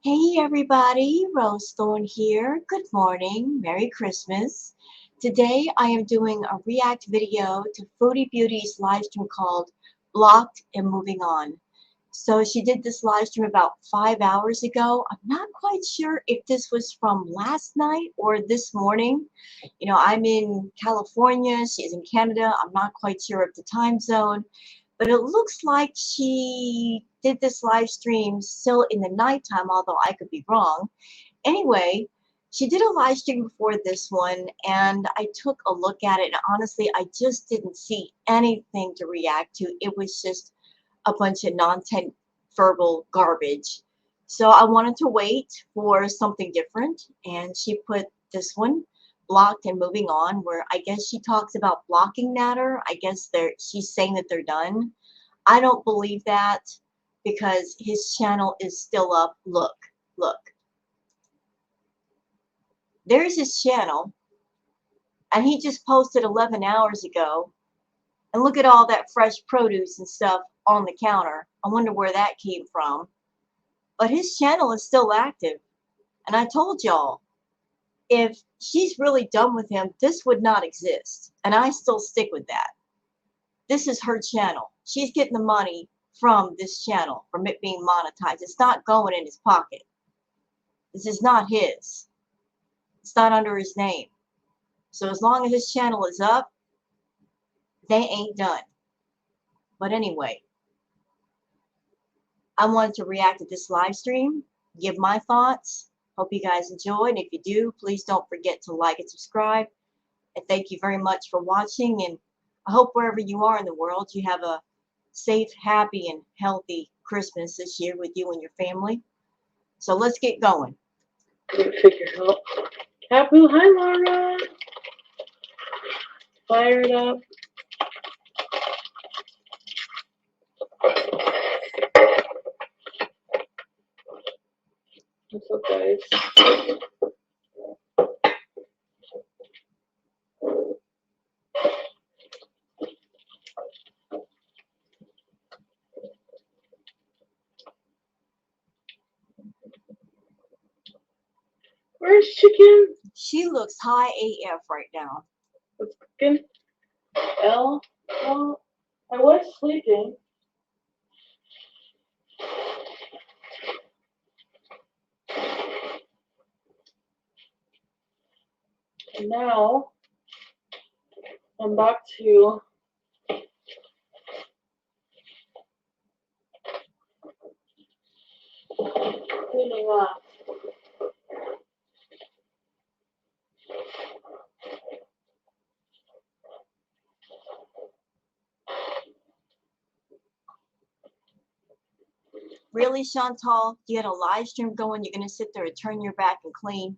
Hey everybody, Rose Thorn here. Good morning, Merry Christmas. Today I am doing a react video to Foodie Beauty's live stream called Blocked and Moving On. So she did this live stream about 5 hours ago. I'm not quite sure if this was from last night or this morning. I'm in California, she's in Canada. I'm not quite sure of the time zone. But it looks like she did this live stream still in the nighttime, although I could be wrong. Anyway, she did a live stream before this one, and I took a look at it, and honestly, I just didn't see anything to react to. It was just a bunch of non-verbal garbage. So I wanted to wait for something different, and she put this one, Blocked and Moving On, where I guess she talks about blocking Natter. I guess she's saying that they're done. I don't believe that because his channel is still up. Look, look. There's his channel, and he just posted 11 hours ago. And look at all that fresh produce and stuff on the counter. I wonder where that came from. But his channel is still active. And I told y'all, if she's really done with him, this would not exist. And I still stick with that. This is her channel. She's getting the money from this channel, from it being monetized. It's not going in his pocket. This is not his. It's not under his name. So as long as his channel is up, they ain't done. But anyway, I wanted to react to this live stream, give my thoughts. Hope you guys enjoy. And if you do, please don't forget to like and subscribe. And thank you very much for watching. And I hope wherever you are in the world, you have a safe, happy, and healthy Christmas this year with you and your family. So let's get going. Couldn't figure out. Capu, hi Laura. Fired up. What's up, guys? Where's Chicken? She looks high AF right now. What's cooking? Well, I was sleeping. And now I'm back to cleaning up. Really, Chantal? You had a live stream going, you're going to sit there and turn your back and clean?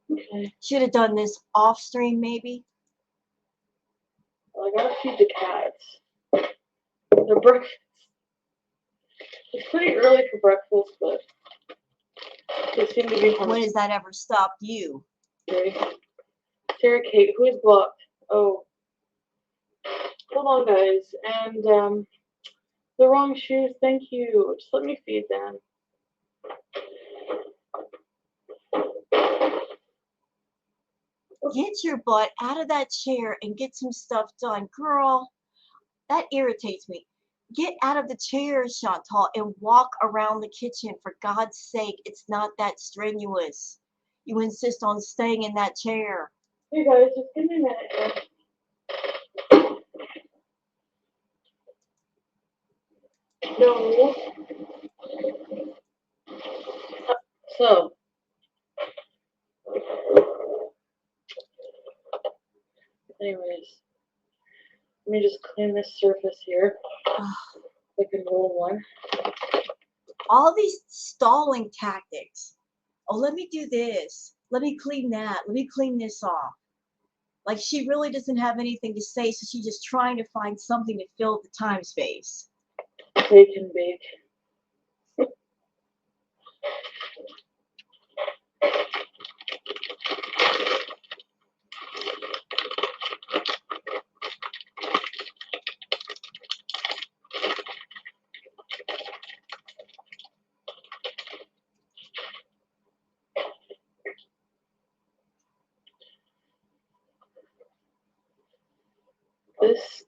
Okay. Should have done this off stream, maybe? Well, I gotta feed the cats. Their breakfast. It's pretty early for breakfast, but they seem to be hungry. When has that ever stopped you? Okay. Sarah Kate, who is blocked? Oh. Hold on, guys. And, the wrong shoes, thank you. Just let me feed them. Get your butt out of that chair and get some stuff done. Girl, that irritates me. Get out of the chair, Chantal, and walk around the kitchen. For God's sake, it's not that strenuous. You insist on staying in that chair. Hey guys, just give me a minute here. No. So. Anyways. Let me just clean this surface here. Like a roll one. All these stalling tactics. Oh, let me do this. Let me clean that. Let me clean this off. Like she really doesn't have anything to say, so she's just trying to find something to fill the time space. Bake and bake.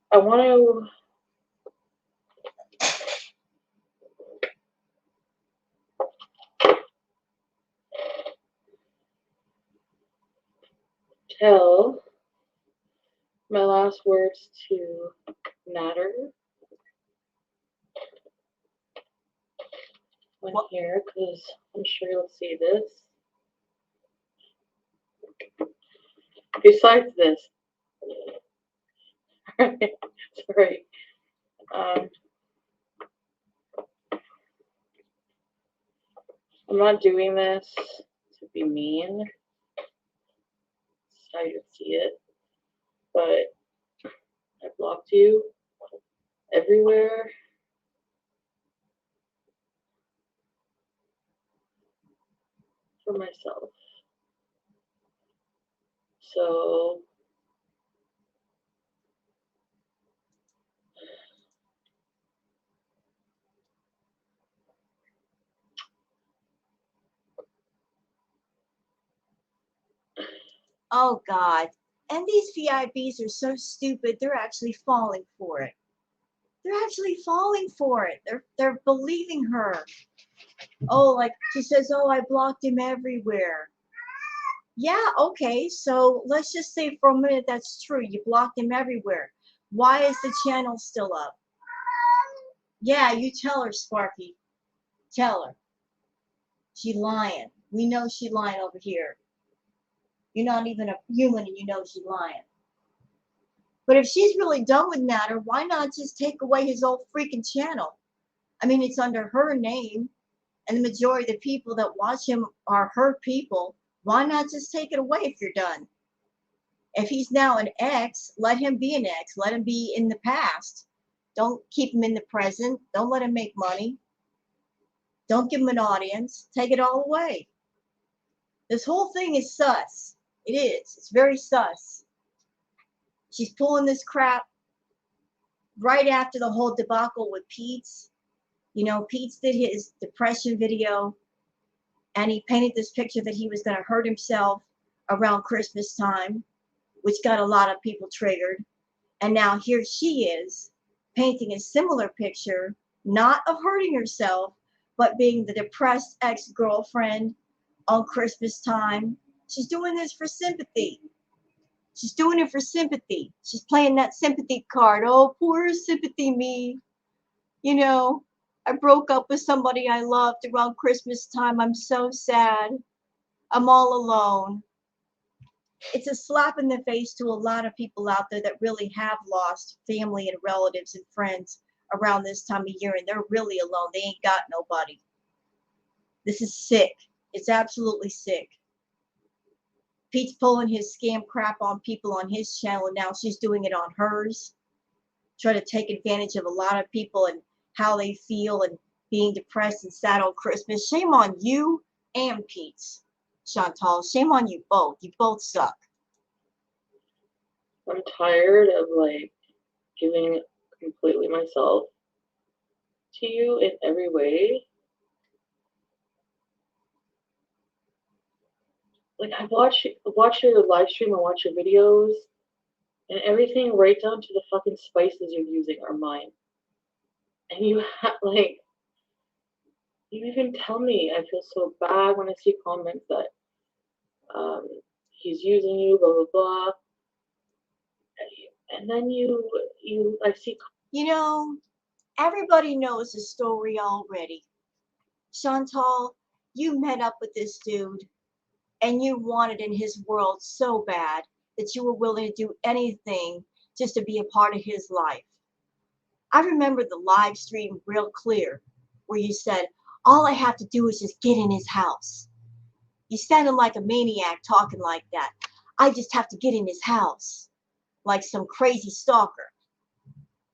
I want to tell my last words to Natter when here, because I'm sure you'll see this. Besides this, sorry, um, I'm not doing this to be mean. That's how you see it, but I blocked you everywhere. For myself. So Oh God. And these VIPs are so stupid, they're actually falling for it. They're actually falling for it. They're believing her. Oh, like she says, oh, I blocked him everywhere. Yeah, okay, so let's just say for a minute that's true. You blocked him everywhere. Why is the channel still up? Yeah, you tell her, Sparky. Tell her. She lying. We know she lying over here. You're not even a human and you know she lying. But if she's really done with Natter, why not just take away his whole freaking channel? I mean, it's under her name, and the majority of the people that watch him are her people. Why not just take it away if you're done? If he's now an ex, let him be an ex. Let him be in the past. Don't keep him in the present. Don't let him make money. Don't give him an audience. Take it all away. This whole thing is sus. It is. It's very sus. She's pulling this crap right after the whole debacle with Pete's. You know, Pete's did his depression video, and he painted this picture that he was going to hurt himself around Christmas time, which got a lot of people triggered. And now here she is painting a similar picture, not of hurting herself, but being the depressed ex-girlfriend on Christmas time. She's doing this for sympathy. She's doing it for sympathy. She's playing that sympathy card. Oh, poor sympathy me. You know, I broke up with somebody I loved around Christmas time. I'm so sad. I'm all alone. It's a slap in the face to a lot of people out there that really have lost family and relatives and friends around this time of year, and they're really alone. They ain't got nobody. This is sick. It's absolutely sick. Pete's pulling his scam crap on people on his channel, and now she's doing it on hers. Try to take advantage of a lot of people and how they feel and being depressed and sad on Christmas. Shame on you and Pete's, Chantal. Shame on you both. You both suck. I'm tired of like giving completely myself to you in every way. Like I watch your live stream, I watch your videos, and everything right down to the fucking spices you're using are mine. And you like you even tell me I feel so bad when I see comments that um, he's using you, blah blah blah. And then I see. You know, everybody knows the story already. Chantal, you met up with this dude and you wanted in his world so bad that you were willing to do anything just to be a part of his life. I remember the live stream real clear where you said, all I have to do is just get in his house. You sounded like a maniac talking like that. I just have to get in his house, like some crazy stalker.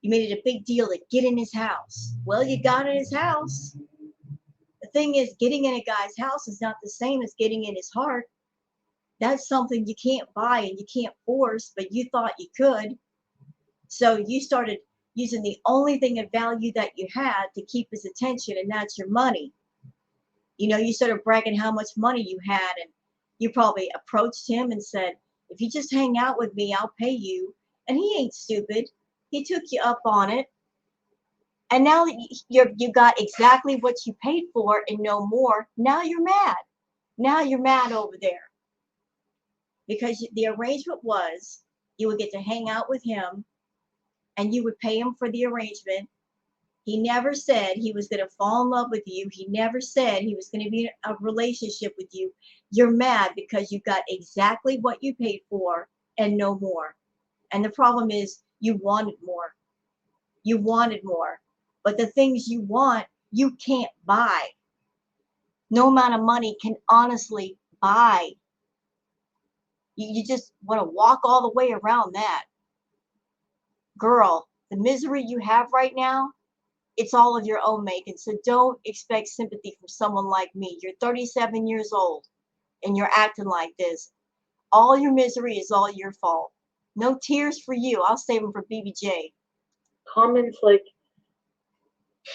You made it a big deal to get in his house. Well, you got in his house. The thing is, getting in a guy's house is not the same as getting in his heart. That's something you can't buy and you can't force, but you thought you could. So you started using the only thing of value that you had to keep his attention, and that's your money. You know, you started bragging how much money you had, and you probably approached him and said, if you just hang out with me, I'll pay you. And he ain't stupid. He took you up on it. And now that you got exactly what you paid for and no more, now you're mad. Now you're mad over there. Because the arrangement was you would get to hang out with him and you would pay him for the arrangement. He never said he was going to fall in love with you. He never said he was going to be in a relationship with you. You're mad because you got exactly what you paid for and no more. And the problem is you wanted more. You wanted more. But the things you want, you can't buy. No amount of money can honestly buy. You just want to walk all the way around that. Girl, the misery you have right now, it's all of your own making. So don't expect sympathy from someone like me. You're 37 years old and you're acting like this. All your misery is all your fault. No tears for you. I'll save them for BBJ. Comments like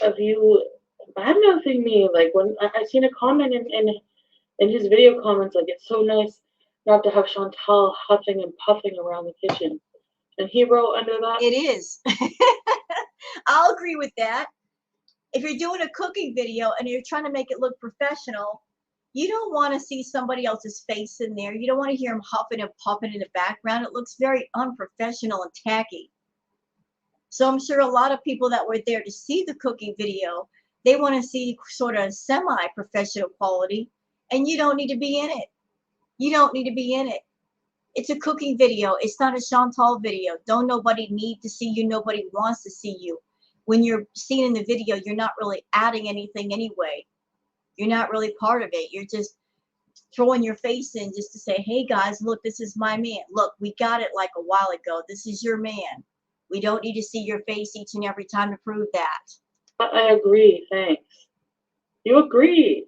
of you bad mouthing me, like when I seen a comment in his video comments, like it's so nice not to have Chantal huffing and puffing around the kitchen. And he wrote under that, It is. I'll agree with that. If you're doing a cooking video and you're trying to make it look professional, you don't want to see somebody else's face in there. You don't want to hear him huffing and puffing in the background. It looks very unprofessional and tacky. So I'm sure a lot of people that were there to see the cooking video, they want to see sort of semi-professional quality, and you don't need to be in it. You don't need to be in it. It's a cooking video. It's not a Chantal video. Don't nobody need to see you. Nobody wants to see you. When you're seen in the video, you're not really adding anything anyway. You're not really part of it. You're just throwing your face in just to say, hey guys, look, this is my man. Look, we got it like a while ago. This is your man. We don't need to see your face each and every time to prove that. I agree, thanks. You agree.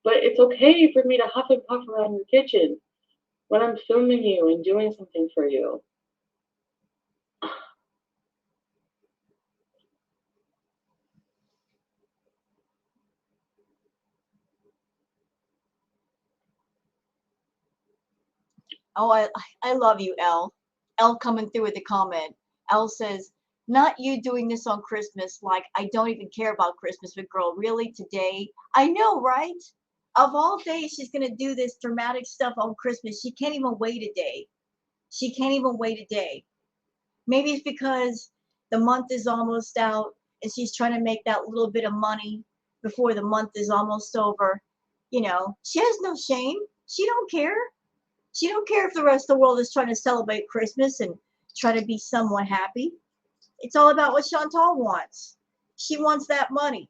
But it's okay for me to huff and puff around your kitchen when I'm filming you and doing something for you. Oh, I love you, Elle. Elle coming through with a comment. Elle says, not you doing this on Christmas, like I don't even care about Christmas, but girl, really today? I know, right? Of all days, she's going to do this dramatic stuff on Christmas. She can't even wait a day. She can't even wait a day. Maybe it's because the month is almost out and she's trying to make that little bit of money before the month is almost over. You know, she has no shame. She don't care. She don't care if the rest of the world is trying to celebrate Christmas and try to be somewhat happy. It's all about what Chantal wants. She wants that money.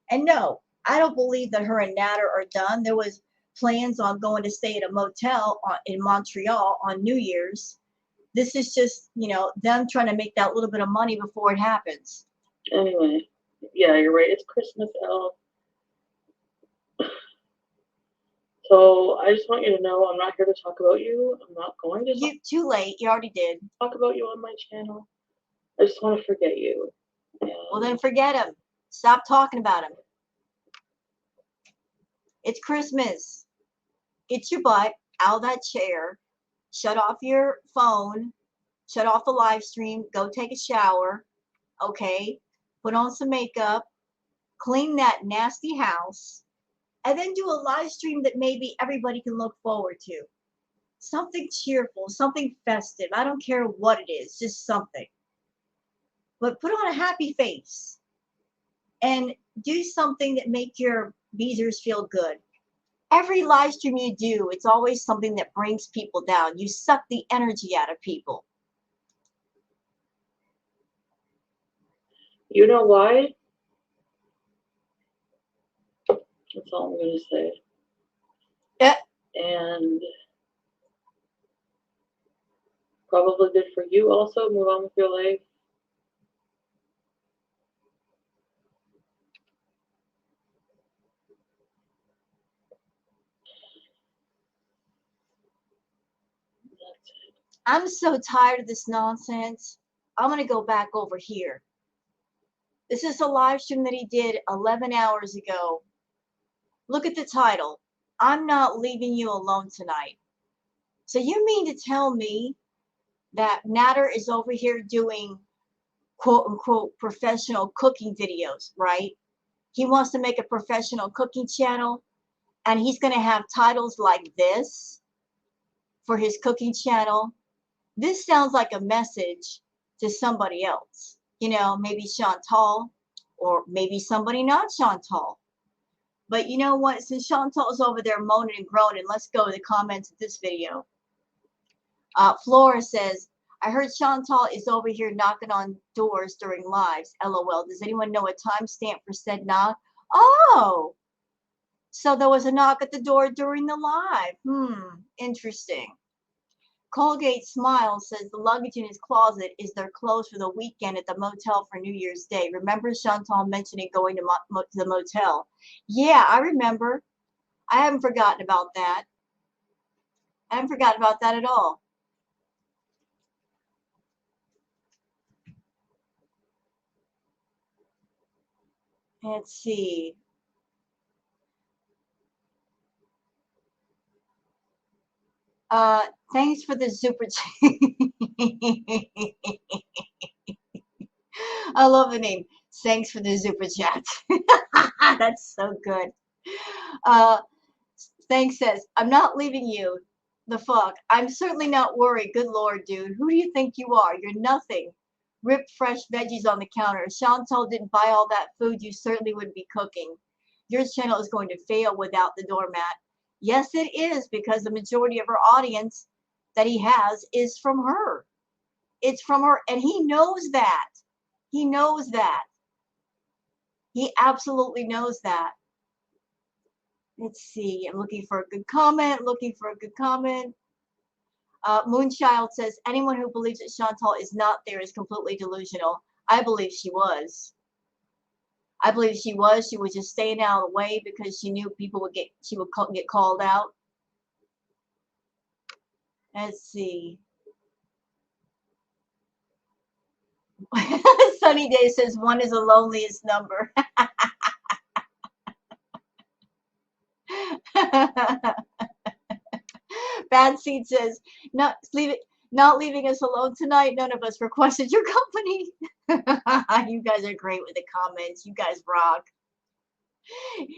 And no, I don't believe that her and Nader are done. There was plans on going to stay at a motel in Montreal on New Year's. This is just, you know, them trying to make that little bit of money before it happens. Anyway, yeah, you're right. It's Christmas, Elle. So I just want you to know I'm not here to talk about you. I'm not going to Too late. You already did. talk about you on my channel. I just want to forget you. Well, then forget him. Stop talking about him. It's Christmas. Get your butt out of that chair. Shut off your phone. Shut off the live stream. Go take a shower. Okay? Put on some makeup. Clean that nasty house. And then do a live stream that maybe everybody can look forward to. Something cheerful, something festive. I don't care what it is, just something. But put on a happy face and do something that make your beezers feel good. Every live stream you do, it's always something that brings people down. You suck the energy out of people. You know why? That's all I'm going to say. Yeah. And probably good for you also. Move on with your life. I'm so tired of this nonsense. I'm going to go back over here. This is a live stream that he did 11 hours ago. Look at the title. I'm not leaving you alone tonight. So you mean to tell me that Natter is over here doing quote unquote professional cooking videos, right? He wants to make a professional cooking channel, and he's going to have titles like this for his cooking channel. This sounds like a message to somebody else, you know, maybe Chantal, or maybe somebody not Chantal. But you know what? Since Chantal's over there moaning and groaning, let's go to the comments of this video. Flora says, I heard Chantal is over here knocking on doors during lives. LOL. Does anyone know a timestamp for said knock? Oh, so there was a knock at the door during the live. Interesting. Colgate Smile says the luggage in his closet is their clothes for the weekend at the motel for New Year's Day. Remember Chantal mentioning going to the motel? Yeah, I remember. I haven't forgotten about that. I haven't forgotten about that at all. Let's see. Thanks for the super chat. I love the name. Thanks for the super chat. That's so good. Uh, Thanks says, I'm not leaving you. The fuck. I'm certainly not worried. Good Lord, dude. Who do you think you are? You're nothing. Ripped fresh veggies on the counter. Chantal didn't buy all that food. You certainly wouldn't be cooking. Your channel is going to fail without the doormat. Yes, it is, because the majority of her audience that he has is from her. It's from her, and he knows that. He knows that. He absolutely knows that. Let's see. I'm looking for a good comment. Looking for a good comment. Moonchild says, anyone who believes that Chantal is not there is completely delusional. I believe she was. I believe she was. She was just staying out of the way because she knew people would get called out. Let's see. Sunny Day says, one is the loneliest number. Bad Seed says, not leaving us alone tonight. None of us requested your company. You guys are great with the comments. You guys rock.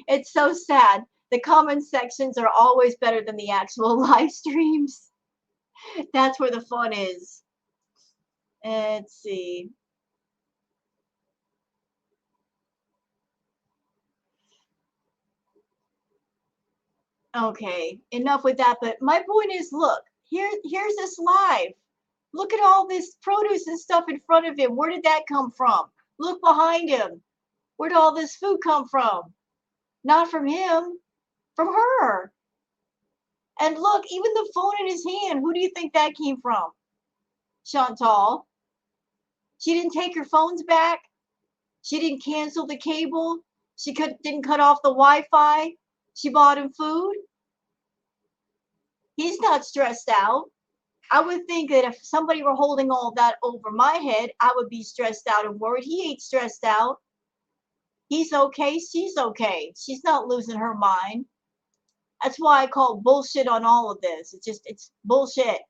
It's so sad. The comment sections are always better than the actual live streams. That's where the fun is. Let's see. Okay, enough with that. But my point is, look, here's this live. Look at all this produce and stuff in front of him. Where did that come from? Look behind him. Where did all this food come from? Not from him, from her. And look, even the phone in his hand, who do you think that came from? Chantal. She didn't take her phones back. She didn't cancel the cable. She didn't cut off the Wi-Fi. She bought him food. He's not stressed out. I would think that if somebody were holding all that over my head, I would be stressed out and worried. He ain't stressed out. He's okay. She's okay. She's not losing her mind. That's why I call bullshit on all of this. It's bullshit.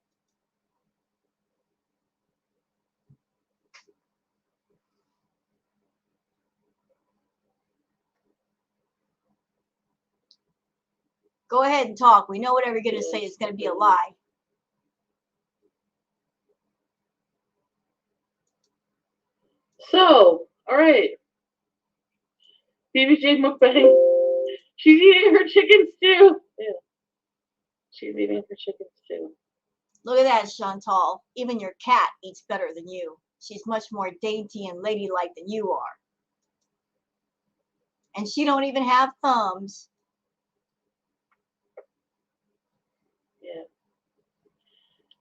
Go ahead and talk. We know whatever you're going to say is going to be a lie. So, all right. BBJ mukbang. She's eating her chicken stew. Yeah. She's eating her chicken stew. Look at that, Chantal. Even your cat eats better than you. She's much more dainty and ladylike than you are. And she don't even have thumbs. Yeah.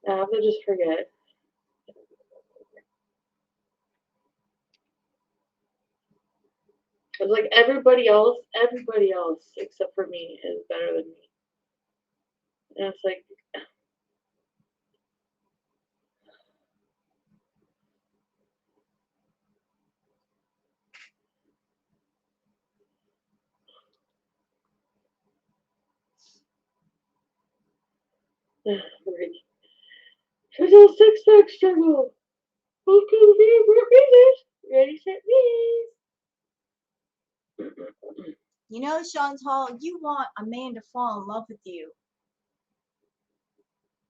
I have to just forget. It's like everybody else except for me is better than me. And it's like, She's a six-pack struggle. Welcome to Business. Ready, set, knees. You know, Chantal, you want a man to fall in love with you.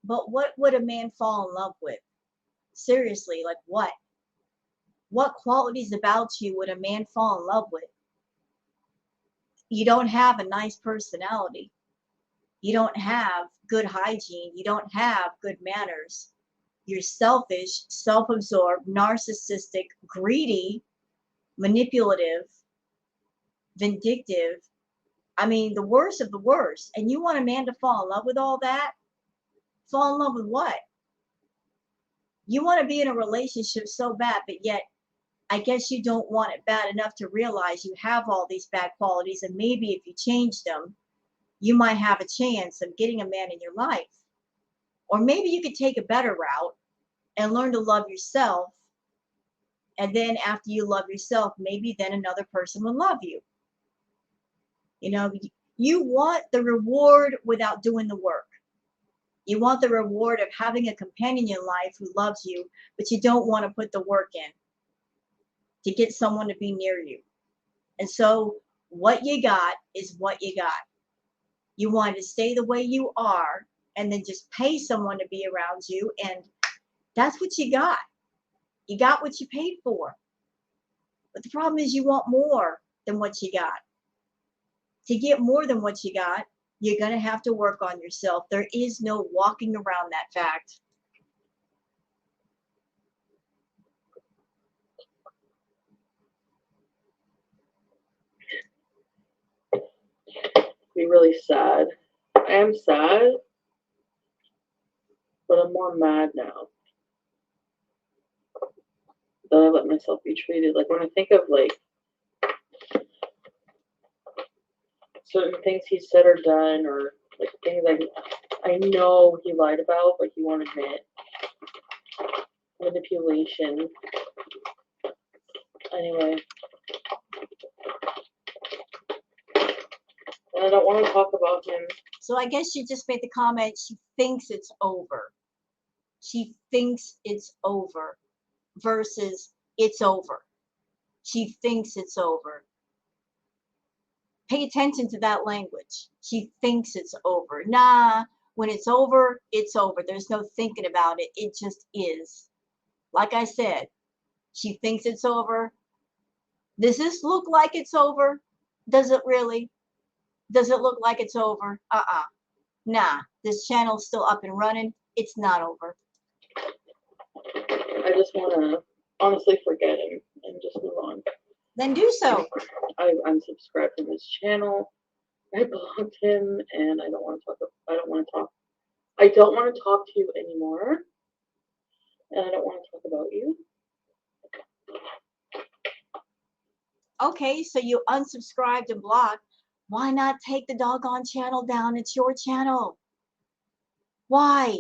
But what would a man fall in love with? Seriously, like what? What qualities about you would a man fall in love with? You don't have a nice personality. You don't have good hygiene. You don't have good manners. You're selfish, self-absorbed, narcissistic, greedy, manipulative, vindictive. I mean, the worst of the worst. And you want a man to fall in love with all that? Fall in love with what? You want to be in a relationship so bad, but yet I guess you don't want it bad enough to realize you have all these bad qualities, and maybe if you change them, you might have a chance of getting a man in your life. Or maybe you could take a better route and learn to love yourself. And then after you love yourself, maybe then another person will love you. You know, you want the reward without doing the work. You want the reward of having a companion in life who loves you, but you don't want to put the work in to get someone to be near you. And so what you got is what you got. You want to stay the way you are and then just pay someone to be around you, and that's what you got. You got what you paid for. But the problem is you want more than what you got. To get more than what you got, you're going to have to work on yourself. There is no walking around that fact. Be really sad. I am sad, but I'm more mad now that I let myself be treated. Like when I think of like certain things he said or done, or like things I know he lied about, but he won't admit. Manipulation. Anyway, and I don't want to talk about him. So I guess she just made the comment, she thinks it's over. She thinks it's over versus it's over. She thinks it's over. Pay attention to that language. She thinks it's over. Nah, when it's over, it's over. There's no thinking about it. It just is. Like I said, she thinks it's over. Does this look like it's over? Does it really? Does it look like it's over? Nah, this channel's still up and running. It's not over. I just want to honestly forget him and just move on. Then do so. I unsubscribed from his channel. I blocked him, and I don't want to talk. I don't want to talk. I don't want to talk to you anymore, and I don't want to talk about you. Okay, so you unsubscribed and blocked. Why not take the doggone channel down? It's your channel. Why?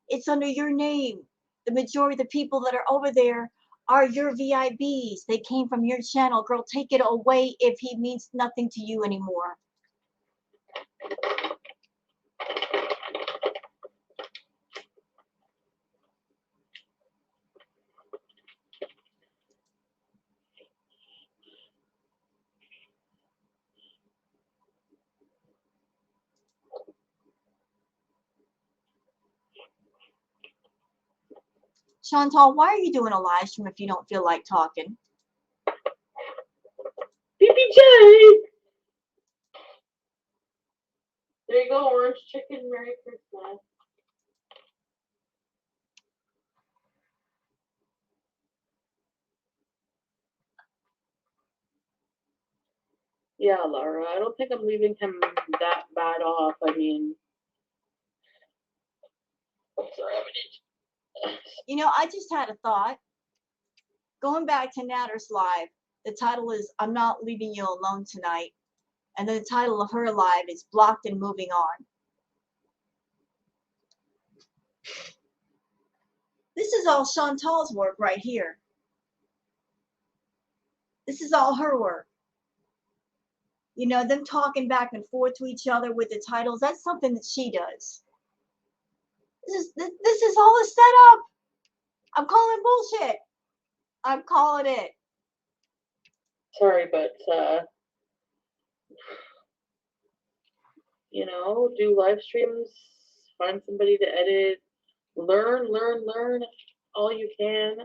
It's under your name. The majority of the people that are over there are your VIBs. They came from your channel. Girl, take it away if he means nothing to you anymore. Chantal, why are you doing a live stream if you don't feel like talking? BBJ! There you go, orange chicken. Merry Christmas. Yeah, Laura, I don't think I'm leaving him that bad off. I mean, sorry, You know, I just had a thought. Going back to Natter's live, the title is I'm Not Leaving You Alone Tonight. And then the title of her live is Blocked and Moving On. This is all Chantal's work right here. This is all her work. You know, them talking back and forth to each other with the titles, that's something that she does. This is all a setup. I'm calling bullshit. I'm calling it. Sorry, but you know, do live streams, find somebody to edit, learn all you can,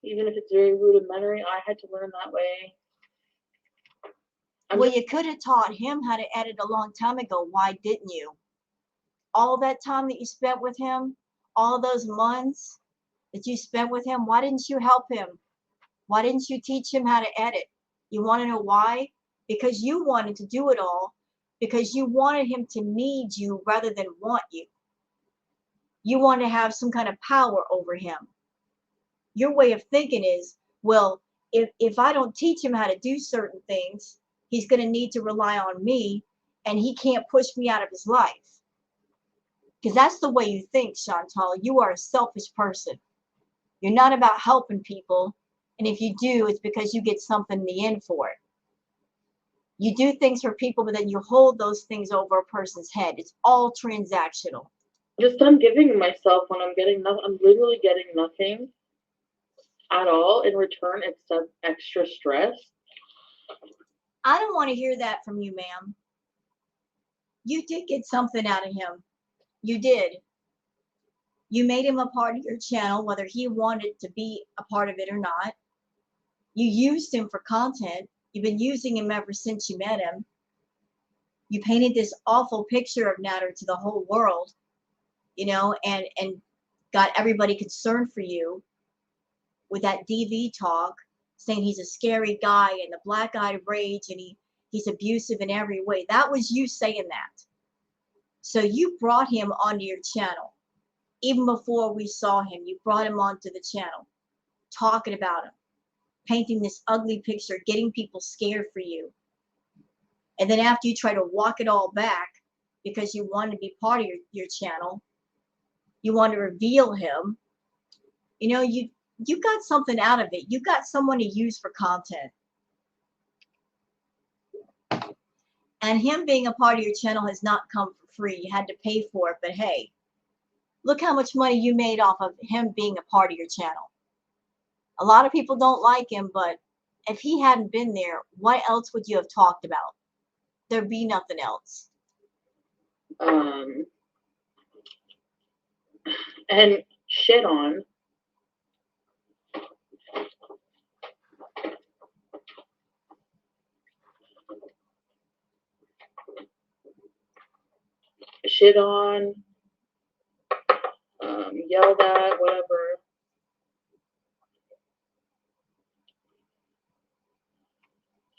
even if it's very rudimentary. I had to learn that way. Well, you could have taught him how to edit a long time ago. Why didn't you? All that time that you spent with him, all those months that you spent with him, why didn't you help him? Why didn't you teach him how to edit? You want to know why? Because you wanted to do it all, because you wanted him to need you rather than want you. You want to have some kind of power over him. Your way of thinking is, well, if I don't teach him how to do certain things, he's going to need to rely on me and he can't push me out of his life. Because that's the way you think, Chantal. You are a selfish person. You're not about helping people. And if you do, it's because you get something in the end for it. You do things for people, but then you hold those things over a person's head. It's all transactional. Just I'm giving myself when I'm getting nothing. I'm literally getting nothing at all in return except extra stress. I don't want to hear that from you, ma'am. You did get something out of him. You did. You made him a part of your channel, whether he wanted to be a part of it or not. You used him for content. You've been using him ever since you met him. You painted this awful picture of Natter to the whole world, and got everybody concerned for you with that DV talk, saying he's a scary guy and the black-eyed rage and he's abusive in every way. That was you saying that. So you brought him onto your channel. Even before we saw him, you brought him onto the channel, talking about him, painting this ugly picture, getting people scared for you. And then after you try to walk it all back because you want to be part of your channel, you want to reveal him, you got something out of it. You got someone to use for content. And him being a part of your channel has not come for free. You had to pay for it, but hey, look how much money you made off of him being a part of your channel. A lot of people don't like him, but if he hadn't been there, what else would you have talked about? There'd be nothing else. And shit on. Shit on. Yelled at, whatever.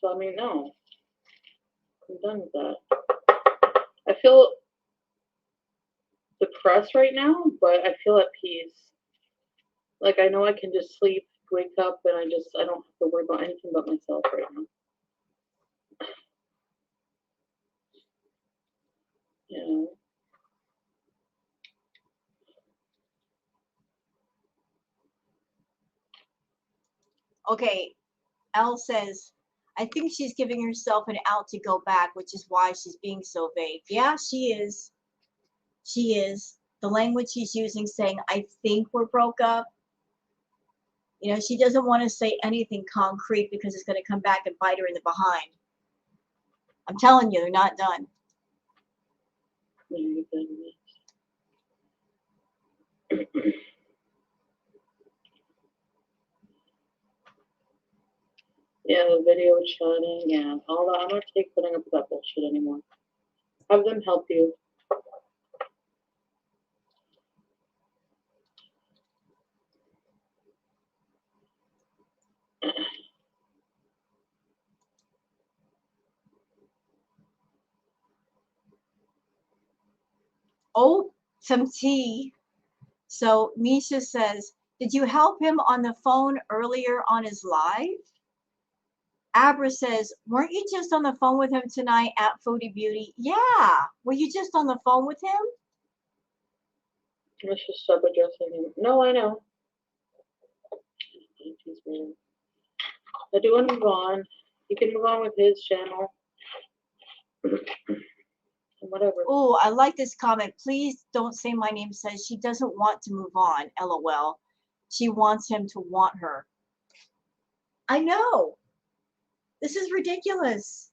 So, I mean, no. I'm done with that. I feel depressed right now, but I feel at peace. Like, I know I can just sleep, wake up, and I don't have to worry about anything but myself right now. You know? Okay, Elle says, I think she's giving herself an out to go back, which is why she's being so vague. Yeah, she is. She is. The language she's using, saying, I think we're broke up. She doesn't want to say anything concrete because it's going to come back and bite her in the behind. I'm telling you, they're not done. Yeah, the video chatting, yeah, all that. I'm not putting up with that bullshit anymore. Have them help you. Oh, some tea. So Misha says, did you help him on the phone earlier on his live? Abra says, weren't you just on the phone with him tonight at Foodie Beauty? Yeah. Were you just on the phone with him? Let's just stop addressing him. No, I know. I do want to move on. You can move on with his channel. Whatever. Oh, I like this comment. Please don't say my name. Says she doesn't want to move on. LOL. She wants him to want her. I know. This is ridiculous.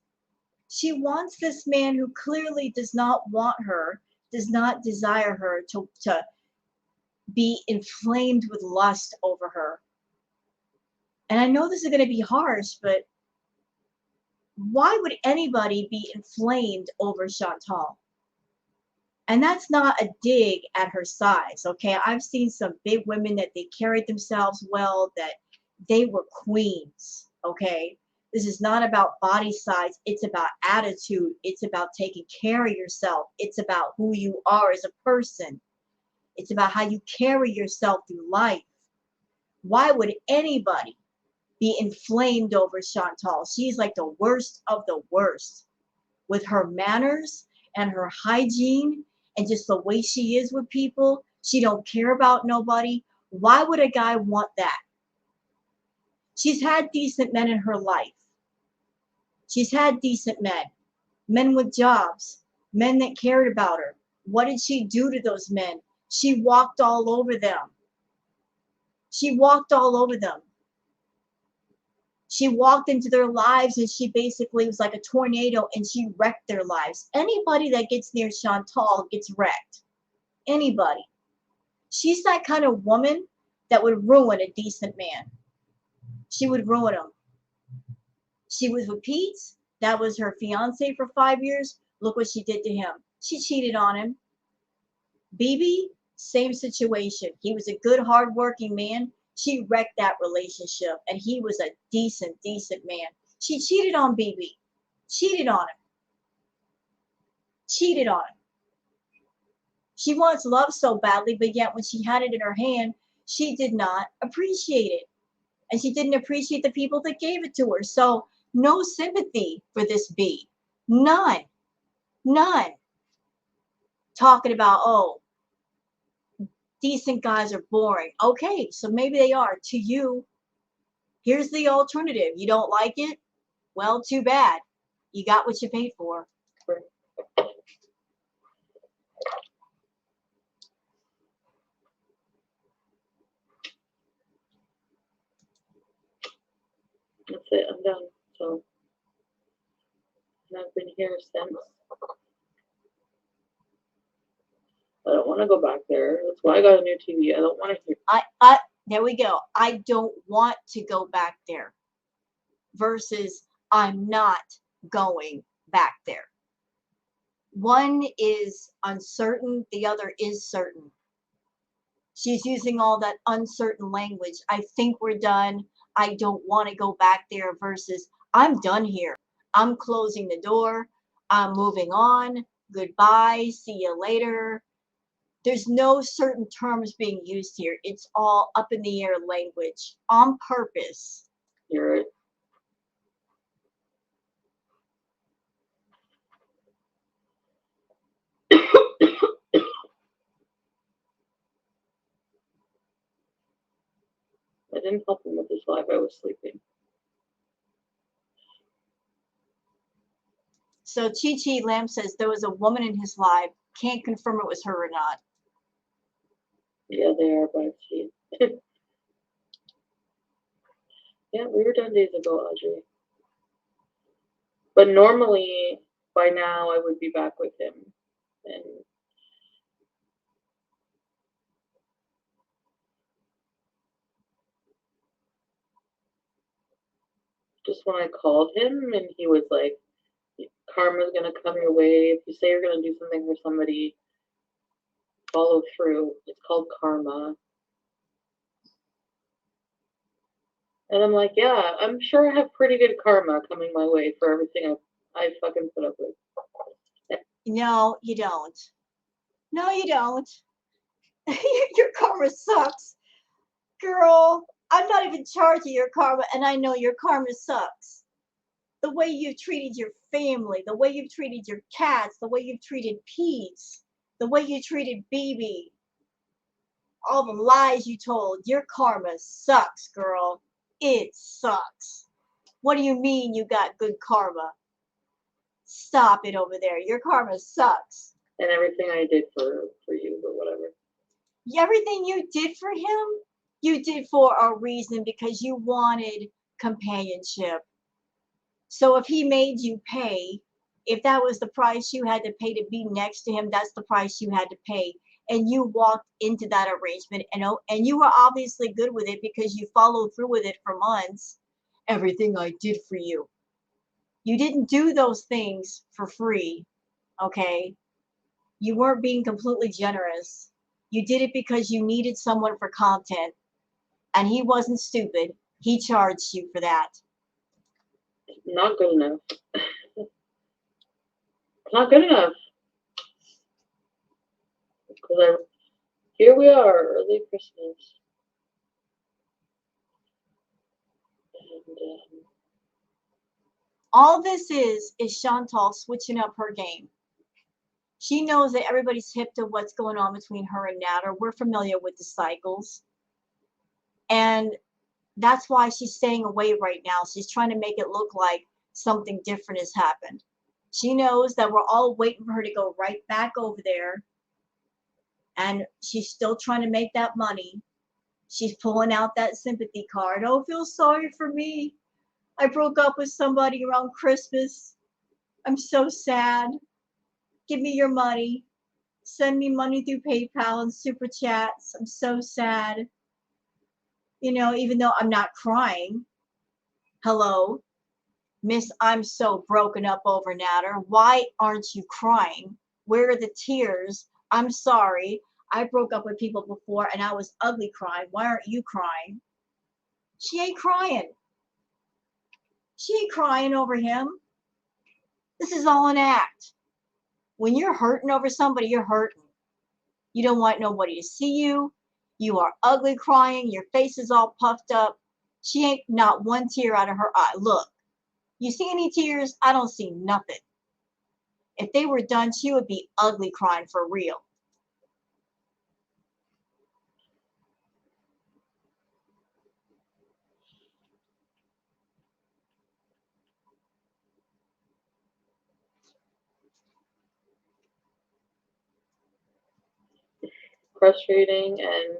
She wants this man who clearly does not want her, does not desire her, to be inflamed with lust over her. And I know this is going to be harsh, but why would anybody be inflamed over Chantal? And that's not a dig at her size, okay? I've seen some big women that they carried themselves well, that they were queens, okay? This is not about body size. It's about attitude. It's about taking care of yourself. It's about who you are as a person. It's about how you carry yourself through life. Why would anybody be inflamed over Chantal? She's like the worst of the worst with her manners and her hygiene and just the way she is with people. She don't care about nobody. Why would a guy want that? She's had decent men in her life. She's had decent men, men with jobs, men that cared about her. What did she do to those men? She walked all over them. She walked all over them. She walked into their lives and she basically was like a tornado and she wrecked their lives. Anybody that gets near Chantal gets wrecked. Anybody. She's that kind of woman that would ruin a decent man. She would ruin him. She was with Pete. That was her fiance for 5 years. Look what she did to him. She cheated on him. BB, same situation. He was a good, hardworking man. She wrecked that relationship, and he was a decent man. She cheated on BB. Cheated on him. Cheated on him. She wants love so badly, but yet when she had it in her hand, she did not appreciate it. And she didn't appreciate the people that gave it to her. So no sympathy for this B. None. None. Talking about, oh, decent guys are boring. Okay, so maybe they are to you. Here's the alternative. You don't like it? Well, too bad. You got what you paid for. That's it. I'm done. So, and I've been here since. I don't want to go back there. That's why I got a new TV. I don't want to hear. There we go. I don't want to go back there. Versus I'm not going back there. One is uncertain, the other is certain. She's using all that uncertain language. I think we're done. I don't want to go back there versus I'm done here. I'm closing the door. I'm moving on. Goodbye. See you later. There's no certain terms being used here. It's all up in the air language on purpose. You're right. I didn't help him with his live. I was sleeping. So Chi Chi Lamb says there was a woman in his live. Can't confirm it was her or not. Yeah, they are, but she. Yeah, we were done days ago, Audrey. But normally, by now, I would be back with him. And just when I called him, and he was like, karma's going to come your way. If you say you're going to do something for somebody, follow through. It's called karma. And I'm like, yeah, I'm sure I have pretty good karma coming my way for everything I fucking put up with. No, you don't. No, you don't. Your karma sucks. Girl, I'm not even charging your karma, and I know your karma sucks. The way you've treated your family, the way you've treated your cats, the way you've treated Pete's, the way you treated BB, all the lies you told, your karma sucks, girl. It sucks. What do you mean you got good karma? Stop it over there. Your karma sucks. And everything I did for you or whatever. Everything you did for him, you did for a reason, because you wanted companionship. So if he made you pay, if that was the price you had to pay to be next to him, that's the price you had to pay. And you walked into that arrangement, and you were obviously good with it because you followed through with it for months. Everything I did for you. You didn't do those things for free, okay? You weren't being completely generous. You did it because you needed someone for content, and he wasn't stupid. He charged you for that. Not good enough. Not good enough. Because here we are, early Christmas. And All this is Chantal switching up her game. She knows that everybody's hip to what's going on between her and Natter. We're familiar with the cycles. And that's why she's staying away right now. She's trying to make it look like something different has happened. She knows that we're all waiting for her to go right back over there. And she's still trying to make that money. She's pulling out that sympathy card. Oh, feel sorry for me. I broke up with somebody around Christmas. I'm so sad. Give me your money. Send me money through PayPal and super chats. I'm so sad. You know, even though I'm not crying. Hello, Miss, I'm so broken up over Natter. Why aren't you crying? Where are the tears? I'm sorry. I broke up with people before and I was ugly crying. Why aren't you crying? She ain't crying. She ain't crying over him. This is all an act. When you're hurting over somebody, you're hurting. You don't want nobody to see you. You are ugly crying. Your face is all puffed up. She ain't not one tear out of her eye. Look, you see any tears? I don't see nothing. If they were done, she would be ugly crying for real. frustrating, and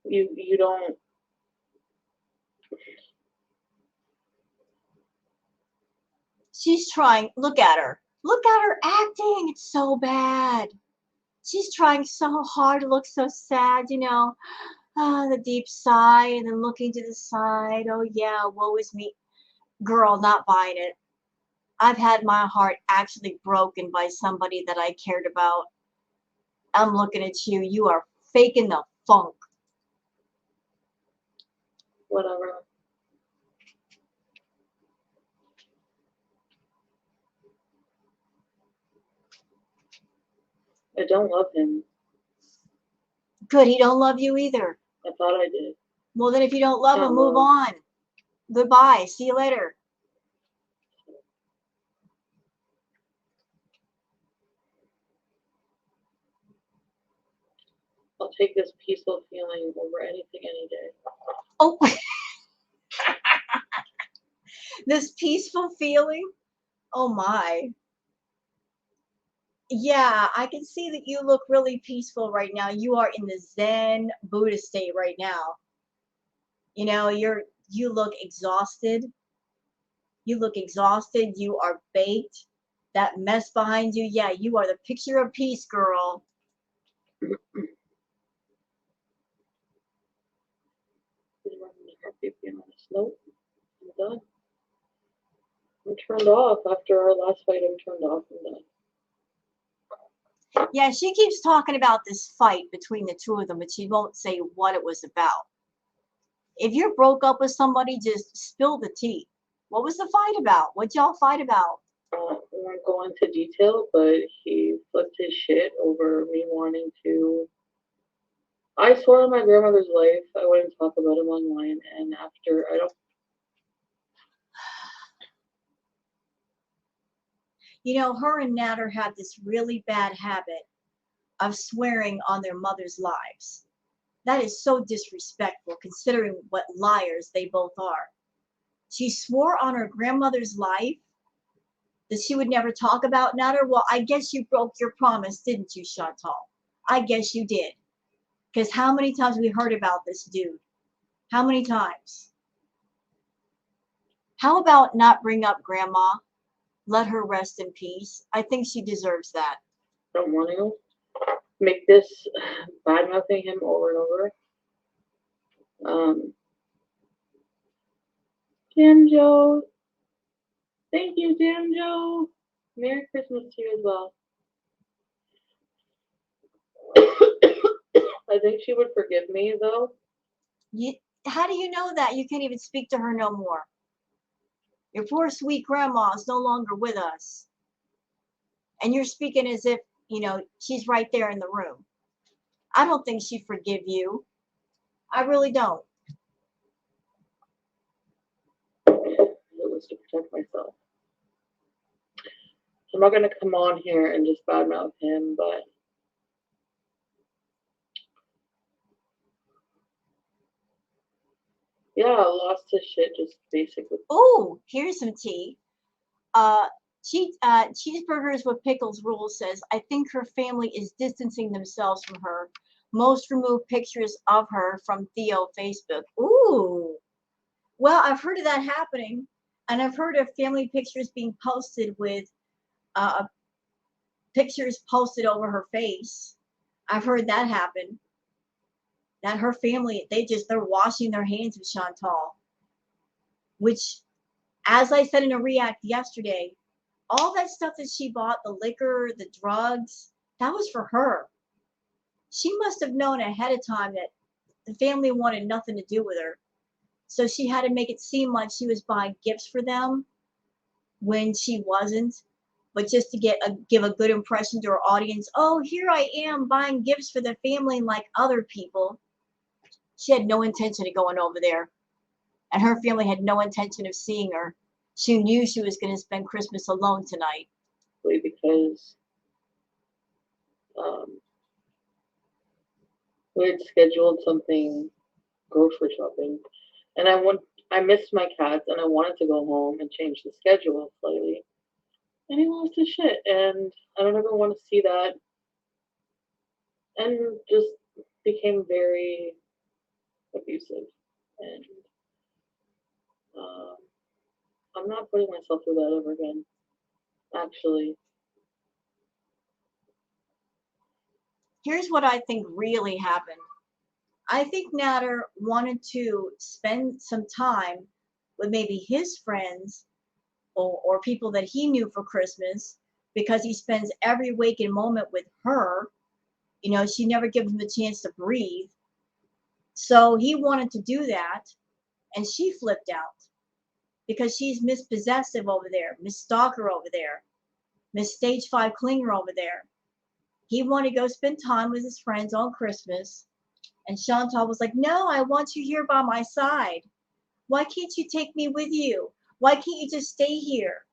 you don't. She's trying. Look at her. Look at her acting. It's so bad. She's trying so hard to look so sad, you know. Ah, the deep sigh and then looking to the side. Oh, yeah, woe is me. Girl, not buying it. I've had my heart actually broken by somebody that I cared about. I'm looking at you. You are faking the funk. Whatever. I don't love him. Good, he don't love you either. I thought I did. Well, then if you don't love him, move on. Goodbye. See you later. I'll take this peaceful feeling over anything any day. Oh, this peaceful feeling. Oh my. Yeah, I can see that you look really peaceful right now. You are in the Zen Buddha state right now. You know, you look exhausted. You look exhausted. You are baked. That mess behind you. Yeah, you are the picture of peace, girl. Nope, I'm done. I'm turned off after our last fight. I'm turned off. I'm done. Yeah, she keeps talking about this fight between the two of them, but she won't say what it was about. If you broke up with somebody, just spill the tea. What was the fight about? What y'all fight about? I won't go into detail, but he flipped his shit over me wanting to. I swore on my grandmother's life I wouldn't talk about him online, and after I don't. You know, her and Natter have this really bad habit of swearing on their mother's lives. That is so disrespectful considering what liars they both are. She swore on her grandmother's life. that she would never talk about Nader. Well, I guess you broke your promise, didn't you, Chantal? I guess you did. Because how many times we heard about this dude? How many times? How about not bring up grandma? Let her rest in peace. I think she deserves that. Don't want to make this bad mouthing him over and over. Jim Joe, thank you, Jim Joe. Merry Christmas to you as well. I think she would forgive me though. How do you know that? You can't even speak to her no more. Your poor sweet grandma is no longer with us. And you're speaking as if, she's right there in the room. I don't think she'd forgive you. I really don't. It was to protect myself. So I'm not going to come on here and just badmouth him, but yeah, lost his shit just basically. Oh, here's some tea. Cheeseburgers with Pickles Rule says, I think her family is distancing themselves from her. Most removed pictures of her from Theo Facebook. Ooh. Well, I've heard of that happening. And I've heard of family pictures being posted with pictures posted over her face. I've heard that happen. That her family, they're washing their hands of Chantal. Which, as I said in a react yesterday, all that stuff that she bought, the liquor, the drugs, that was for her. She must have known ahead of time that the family wanted nothing to do with her. So she had to make it seem like she was buying gifts for them when she wasn't. But just to give a good impression to her audience, oh, here I am buying gifts for the family like other people. She had no intention of going over there. And her family had no intention of seeing her. She knew she was going to spend Christmas alone tonight. Because we had scheduled something grocery shopping, and I missed my cats, and I wanted to go home and change the schedule slightly. And he lost his shit, and I don't ever want to see that. And just became very abusive, and I'm not putting myself through that ever again. Actually, here's what I think really happened. I think Nader wanted to spend some time with maybe his friends or people that he knew for Christmas because he spends every waking moment with her. She never gives him a chance to breathe. So he wanted to do that, and she flipped out because she's Miss Possessive over there, Miss Stalker over there, Miss Stage 5 Clinger over there. He wanted to go spend time with his friends on Christmas, and Chantal was like, no, I want you here by my side. Why can't you take me with you? Why can't you just stay here?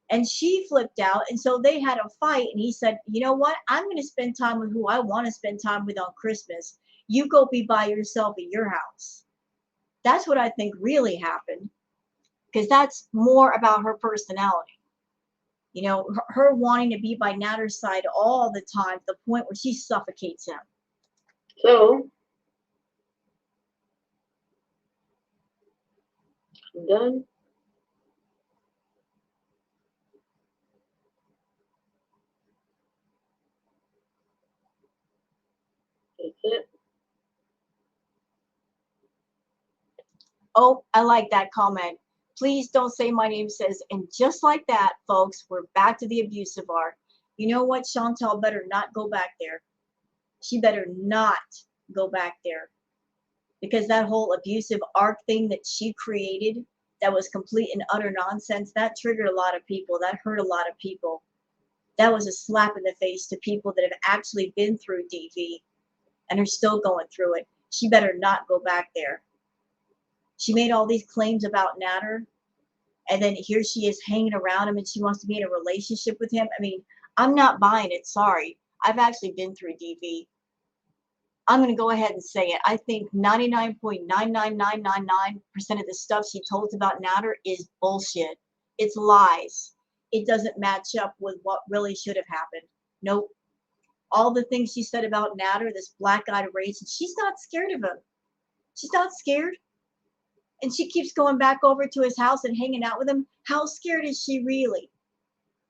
And she flipped out, and so they had a fight, and he said, you know what? I'm going to spend time with who I want to spend time with on Christmas. You go be by yourself at your house. That's what I think really happened, because that's more about her personality. Her wanting to be by Natter's side all the time to the point where she suffocates him. so I'm done. That's it. Oh, I like that comment. Please don't say my name says, and just like that, folks, we're back to the abusive art. You know what? Chantal better not go back there. She better not go back there. Because that whole abusive arc thing that she created that was complete and utter nonsense, that triggered a lot of people. That hurt a lot of people. That was a slap in the face to people that have actually been through DV and are still going through it. She better not go back there. She made all these claims about Nader, and then here she is hanging around him and she wants to be in a relationship with him. I mean, I'm not buying it. Sorry. I've actually been through DV. I'm going to go ahead and say it. I think 99.99999% of the stuff she told about Nader is bullshit. It's lies. it doesn't match up with what really should have happened. Nope. All the things she said about Natter, this black-eyed race, and she's not scared of him. She's not scared. And she keeps going back over to his house and hanging out with him. How scared is she really?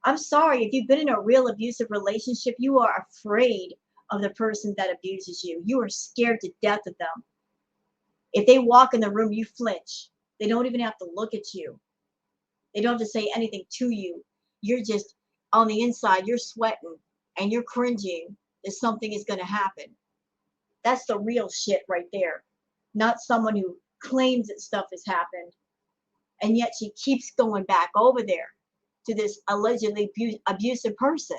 I'm sorry, if you've been in a real abusive relationship, you are afraid of the person that abuses you. You are scared to death of them. If they walk in the room, you flinch. They don't even have to look at you. They don't have to say anything to you. You're just on the inside, you're sweating and you're cringing that something is going to happen. That's the real shit right there. Not someone who claims that stuff has happened, and yet she keeps going back over there to this allegedly abusive person.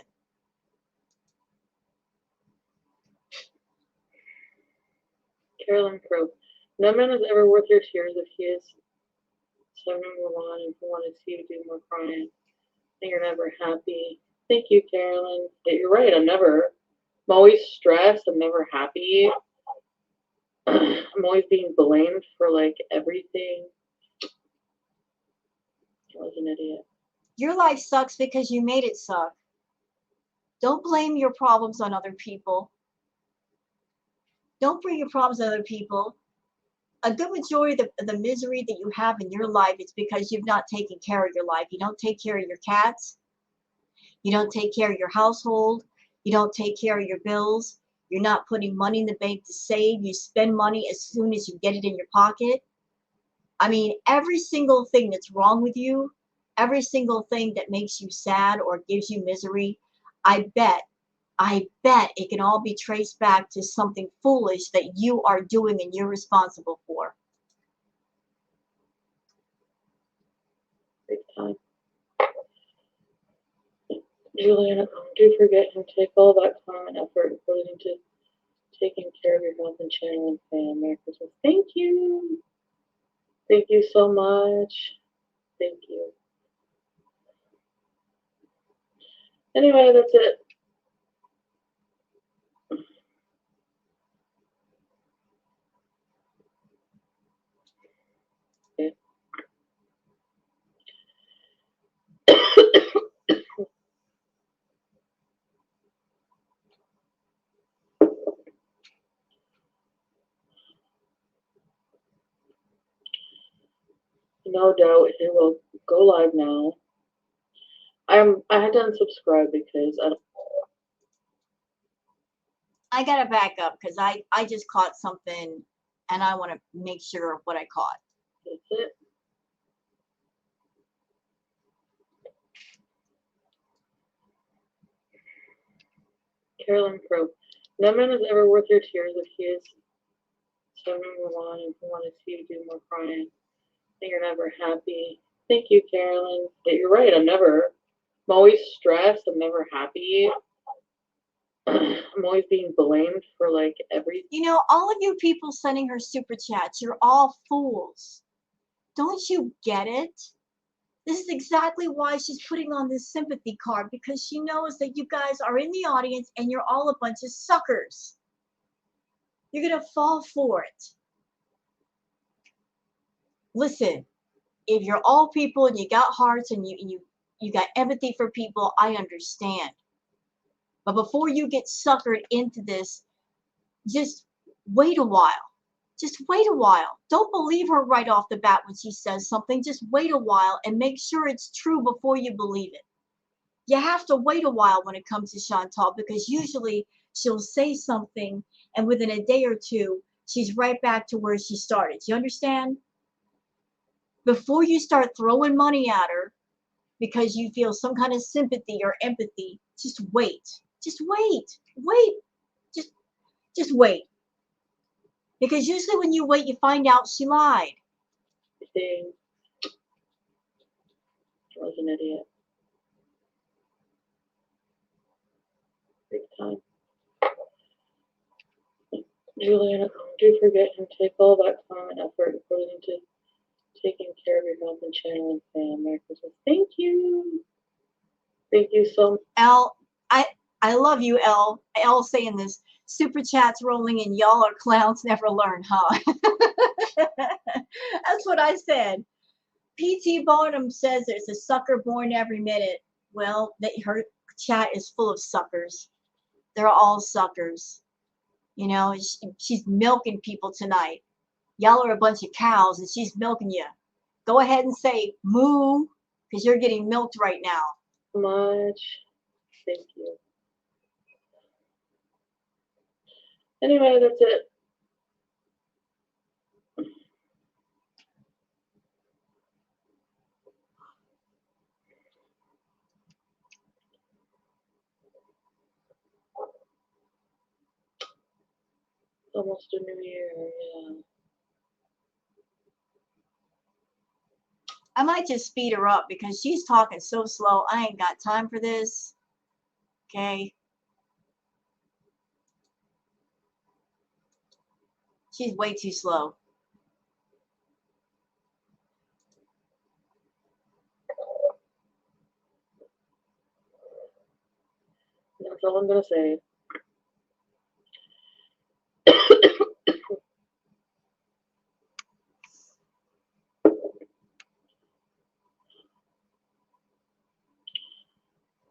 Carolyn Crow. No man is ever worth your tears if he is so number one and wanted to see you do more crying. And you're never happy. Thank you, Carolyn. Yeah, you're right. I'm always stressed. I'm never happy. I'm always being blamed for like everything. I was an idiot. Your life sucks because you made it suck. Don't blame your problems on other people. Don't bring your problems on other people. A good majority of the misery that you have in your life is because you've not taken care of your life. You don't take care of your cats. You don't take care of your household. You don't take care of your bills. You're not putting money in the bank to save. You spend money as soon as you get it in your pocket. I mean, every single thing that's wrong with you, every single thing that makes you sad or gives you misery, I bet it can all be traced back to something foolish that you are doing and you're responsible for. Big time. Juliana, do forget and take all that time and effort and put it into taking care of your health and channeling fan. Merry Christmas. Thank you. Thank you so much. Thank you. Anyway, that's it. Okay. No doubt it will go live now. I had to unsubscribe because I gotta back up because I just caught something and I want to make sure of what I caught. That's it. Carolyn Crow. No man is ever worth your tears if he is so number one and wanted to see you do more crying. And you're never happy. Thank you, Carolyn. Yeah, you're right. I'm always stressed. I'm never happy. I'm always being blamed for like everything. You know, all of you people sending her super chats, you're all fools. Don't you get it? This is exactly why she's putting on this sympathy card, because she knows that you guys are in the audience and you're all a bunch of suckers. You're going to fall for it. Listen, if you're all people and you got hearts and you got empathy for people, I understand. But before you get suckered into this, just wait a while. Just wait a while. Don't believe her right off the bat when she says something. Just wait a while and make sure it's true before you believe it. You have to wait a while when it comes to Chantal, because usually she'll say something and within a day or two, she's right back to where she started. You understand? Before you start throwing money at her because you feel some kind of sympathy or empathy, just wait. Just wait. Wait. Just wait. Because usually when you wait, you find out she lied. I was an idiot. Big time. Juliana, do forget and take all that time and effort and put it into taking care of your health and channeling fan. Merry Christmas. Thank you. Thank you so much. Elle, I love you, Elle. Elle saying this. Super chats rolling in. Y'all are clowns, never learn, huh? That's what I said. P.T. Barnum says there's a sucker born every minute. Well, her chat is full of suckers. They're all suckers. You know, she's milking people tonight. Y'all are a bunch of cows and she's milking you. Go ahead and say moo, because you're getting milked right now. Much. Thank you. Anyway, that's it. Almost a new year, yeah. I might just speed her up because she's talking so slow. I ain't got time for this. Okay. She's way too slow. That's all I'm gonna say.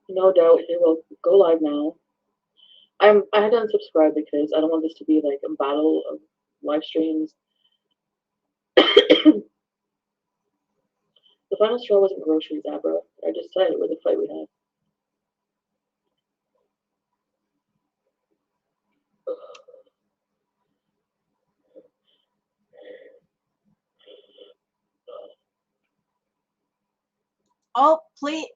No doubt it will go live now. I had to unsubscribe because I don't want this to be like a battle of live streams. The final straw wasn't groceries, Abra. I just decided it was a fight we had. Oh, please,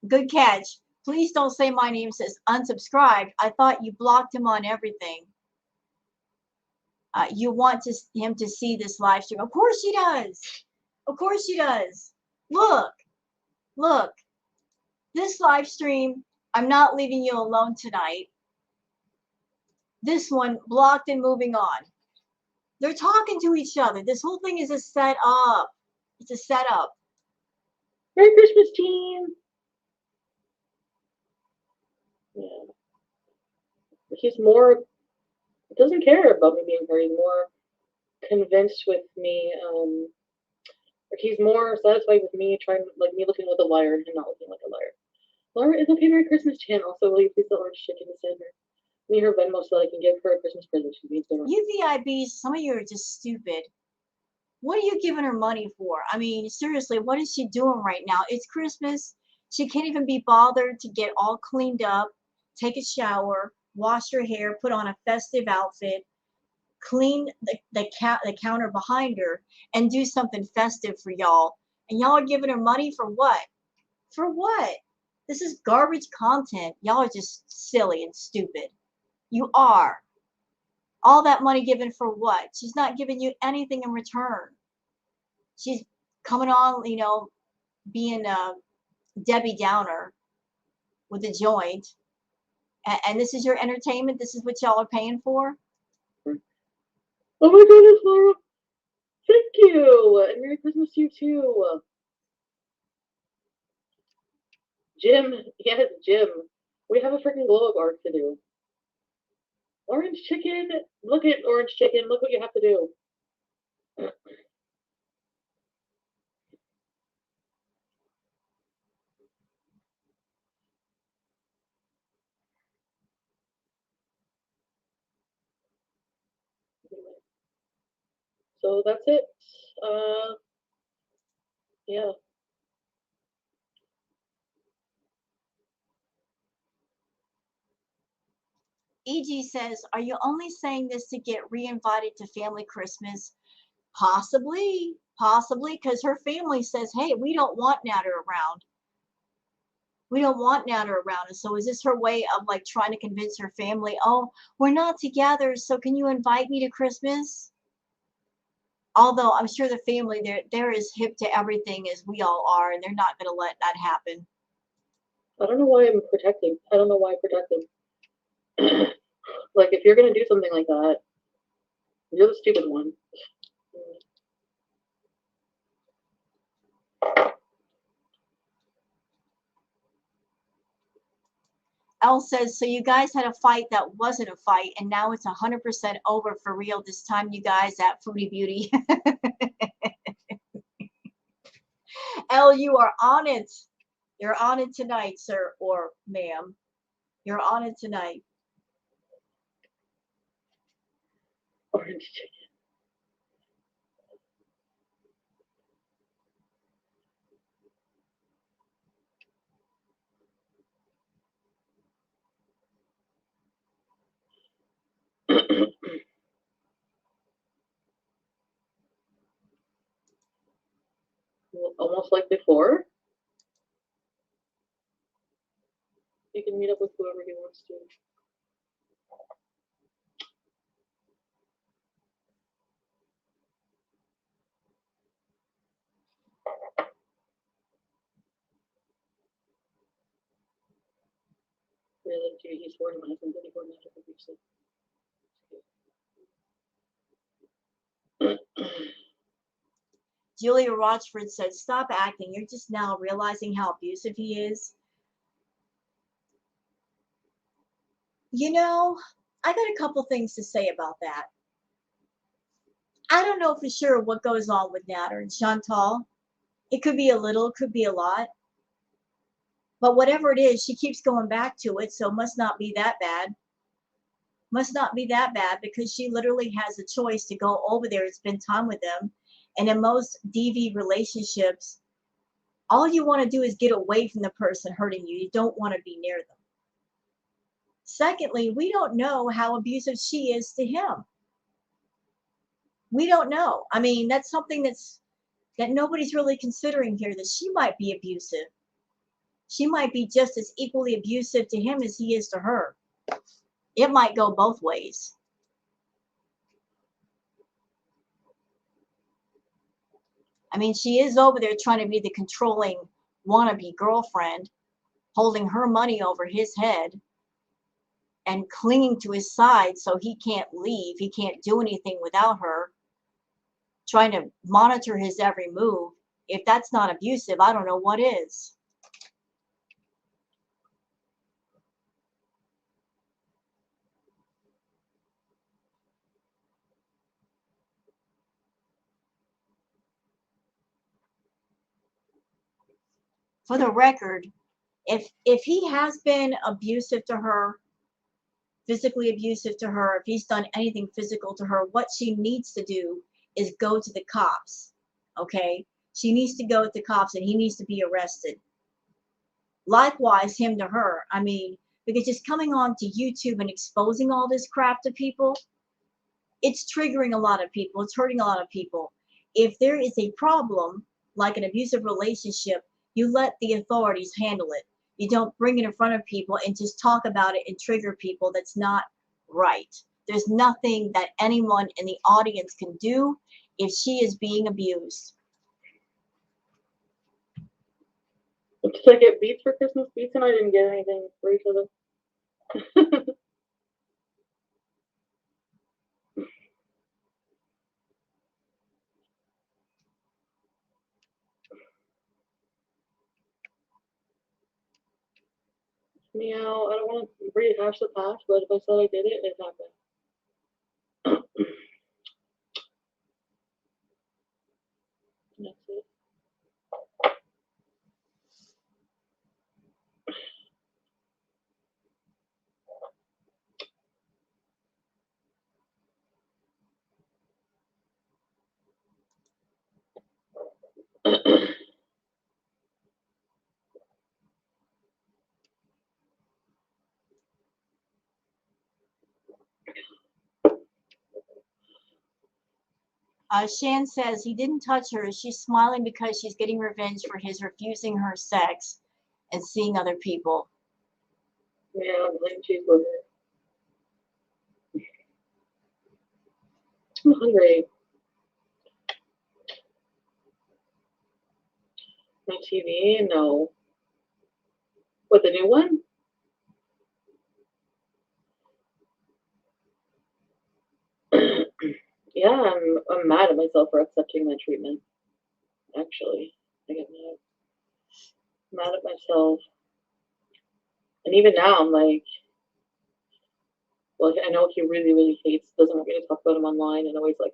good catch. Please don't say my name says unsubscribed. I thought you blocked him on everything. You want him to see this live stream. Of course she does. Of course she does. Look, look. This live stream, I'm not leaving you alone tonight. This one, blocked and moving on. They're talking to each other. This whole thing is a setup. It's a setup. Merry Christmas, team! Yeah. He's more, doesn't care about me being here. He's more convinced with me, he's more satisfied with me trying, like me looking like a liar and him not looking like a liar. Laura is okay. Merry Christmas, Chan. Also, will you please tell orange chicken to send her me her Venmo so that I can give her a Christmas present? She needs so much. You VIBs, some of you are just stupid. What are you giving her money for? I mean, seriously, what is she doing right now? It's Christmas. She can't even be bothered to get all cleaned up, take a shower, wash her hair, put on a festive outfit, clean the counter behind her, and do something festive for y'all. And y'all are giving her money for what? For what? This is garbage content. Y'all are just silly and stupid. You are. All that money given for what? She's not giving you anything in return. She's coming on, you know, being a Debbie Downer with a joint. And this is your entertainment? This is what y'all are paying for? Oh my goodness, Laura! Thank you! And Merry Christmas to you too! Jim, yes, Jim. We have a freaking glow up art to do. Orange chicken! Look at orange chicken, look what you have to do. So that's it. Yeah. EG says, are you only saying this to get re-invited to family Christmas? Possibly, because her family says, hey, we don't want Natter around. We don't want Natter around. And so is this her way of like trying to convince her family, oh, we're not together, so can you invite me to Christmas? Although I'm sure the family, they're as hip to everything as we all are, and they're not going to let that happen. I don't know why I'm protecting. I don't know why I protect them. Like, if you're going to do something like that, you're the stupid one. Elle says, so you guys had a fight that wasn't a fight, and now it's 100% over for real this time, you guys at Foodie Beauty. Elle, you are on it. You're on it tonight, sir or ma'am. You're on it tonight. Orange chicken. Almost like before. You can meet up with whoever he wants to. Really, he's 41, I think 34 now. Julia Rochford said, "Stop acting. You're just now realizing how abusive he is." You know, I got a couple things to say about that. I don't know for sure what goes on with Natter and Chantal. It could be a little, it could be a lot. But whatever it is, she keeps going back to it, so it must not be that bad. Must not be that bad because she literally has a choice to go over there and spend time with them. And in most DV relationships, all you want to do is get away from the person hurting you. You don't want to be near them. Secondly, we don't know how abusive she is to him. We don't know. I mean, that's something that nobody's really considering here, that she might be abusive. She might be just as equally abusive to him as he is to her. It might go both ways. I mean, she is over there trying to be the controlling wannabe girlfriend, holding her money over his head and clinging to his side so he can't leave. He can't do anything without her, trying to monitor his every move. If that's not abusive, I don't know what is. For the record, if he has been abusive to her, physically abusive to her, if he's done anything physical to her, what she needs to do is go to the cops. Okay? She needs to go to the cops and he needs to be arrested. Likewise, him to her. I mean, because just coming on to YouTube and exposing all this crap to people, it's triggering a lot of people. It's hurting a lot of people. If there is a problem, like an abusive relationship, you let the authorities handle it. You don't bring it in front of people and just talk about it and trigger people. That's not right. There's nothing that anyone in the audience can do if she is being abused. Did I get beets for Christmas? Beets and I didn't get anything for each other. Meow, I don't want to rehash the past, but if I said I did it, it happened. That's it. Shan says he didn't touch her. She's smiling because she's getting revenge for his refusing her sex and seeing other people. Yeah, plain cheeseburger. I'm hungry. My TV? No. What, the new one? Yeah, I'm mad at myself for accepting that treatment. Actually, I get mad at myself. And even now, I'm like, well, I know he really, really hates, doesn't want me to talk about him online, and always like,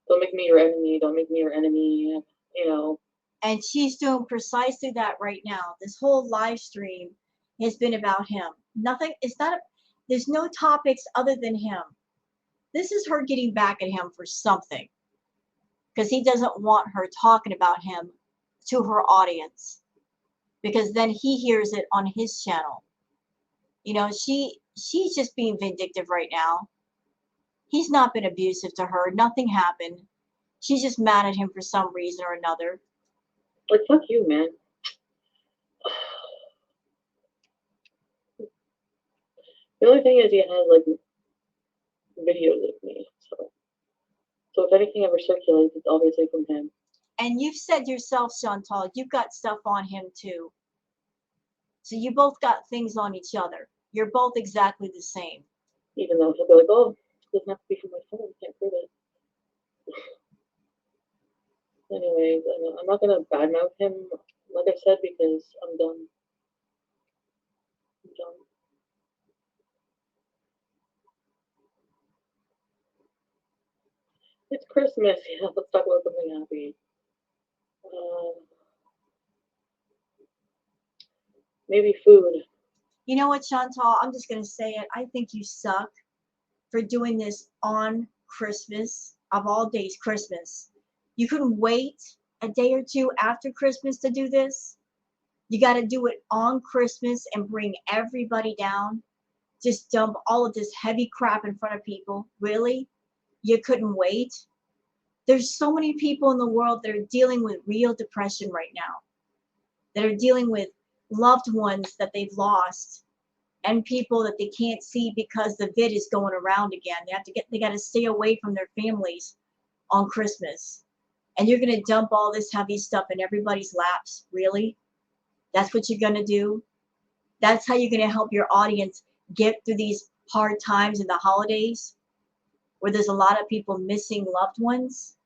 don't make me your enemy, don't make me your enemy, you know. And she's doing precisely that right now. This whole live stream has been about him. Nothing, it's not, there's no topics other than him. This is her getting back at him for something because he doesn't want her talking about him to her audience because then he hears it on his channel. You know, she's just being vindictive right now. He's not been abusive to her. Nothing happened. She's just mad at him for some reason or another. Like, fuck you, man. The only thing is he has, like, videos of me, so if anything ever circulates, it's obviously from him. And you've said yourself, Chantal, you've got stuff on him too. So you both got things on each other. You're both exactly the same. Even though he'll be like, oh, it doesn't have to be from my phone, can't prove it. Anyways, I'm not gonna badmouth him, like I said, because I'm done. I'm done. It's Christmas. Yeah, let's talk about something happy. Maybe food. You know what, Chantal? I'm just going to say it. I think you suck for doing this on Christmas, of all days, Christmas. You couldn't wait a day or two after Christmas to do this. You got to do it on Christmas and bring everybody down. Just dump all of this heavy crap in front of people. Really? You couldn't wait? There's so many people in the world that are dealing with real depression right now, that are dealing with loved ones that they've lost and people that they can't see because the vid is going around again. They got to stay away from their families on Christmas. And you're going to dump all this heavy stuff in everybody's laps. Really? That's what you're going to do? That's how you're going to help your audience get through these hard times in the holidays where there's a lot of people missing loved ones?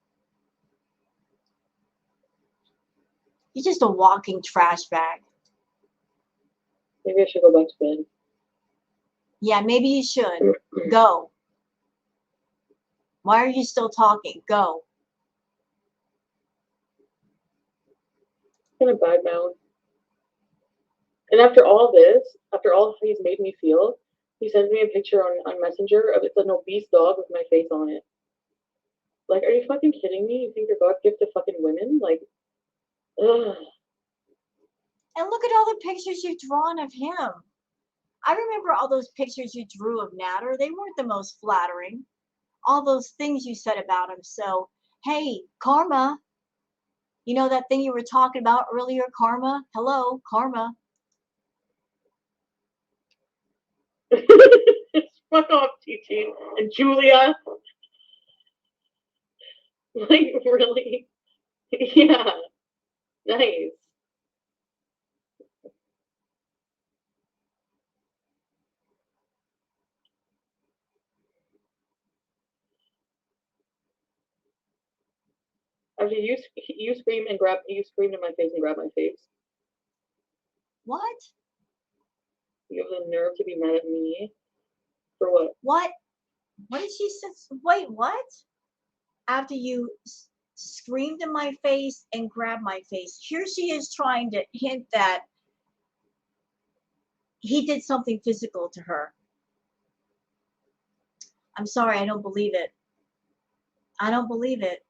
You're just a walking trash bag. Maybe I should go back to bed. Yeah, maybe you should. Go. Why are you still talking? Go. I'm gonna badmouth. And after all this, after all he's made me feel, he sends me a picture on Messenger of it's an obese dog with my face on it. Like, are you fucking kidding me? You think you're God gift to fucking women? Like, ugh. And look at all the pictures you've drawn of him. I remember all those pictures you drew of Natter. They weren't the most flattering. All those things you said about him. So, hey, karma. You know that thing you were talking about earlier, karma? Hello, karma. Fuck off, TT. And Julia. Like, really? Yeah. Nice. Actually, you screamed in my face and grabbed my face. What? You have the nerve to be mad at me for what? What? What did she say? Wait, what? After you screamed in my face and grabbed my face, here she is trying to hint that he did something physical to her. I'm sorry, I don't believe it. I don't believe it.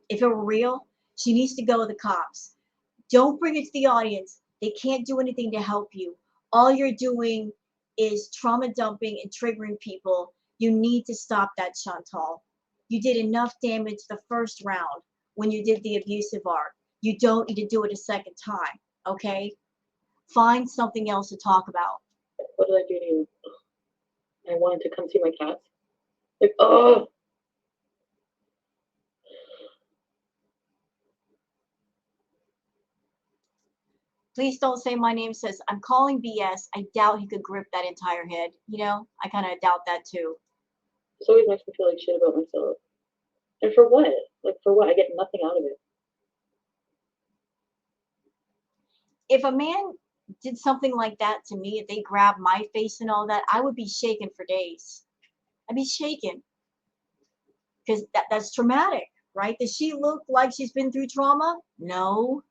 If it were real, she needs to go to the cops. Don't bring it to the audience. They can't do anything to help you. All you're doing is trauma dumping and triggering people. You need to stop that, Chantal. You did enough damage the first round when you did the abusive art. You don't need to do it a second time, okay? Find something else to talk about. What did I do to you? I wanted to come see my cats. Like, oh. Please don't say my name says I'm calling BS. I doubt he could grip that entire head. You know, I kind of doubt that too. This always makes me feel like shit about myself. And for what? Like, for what? I get nothing out of it. If a man did something like that to me, if they grabbed my face and all that, I would be shaken for days. I'd be shaken because that's traumatic. right? Does she look like she's been through trauma? No.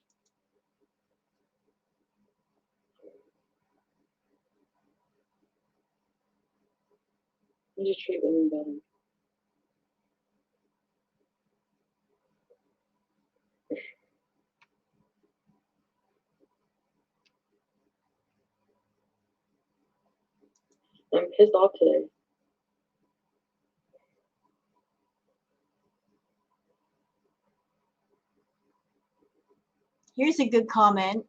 You just treat women better. I'm pissed off today. Here's a good comment.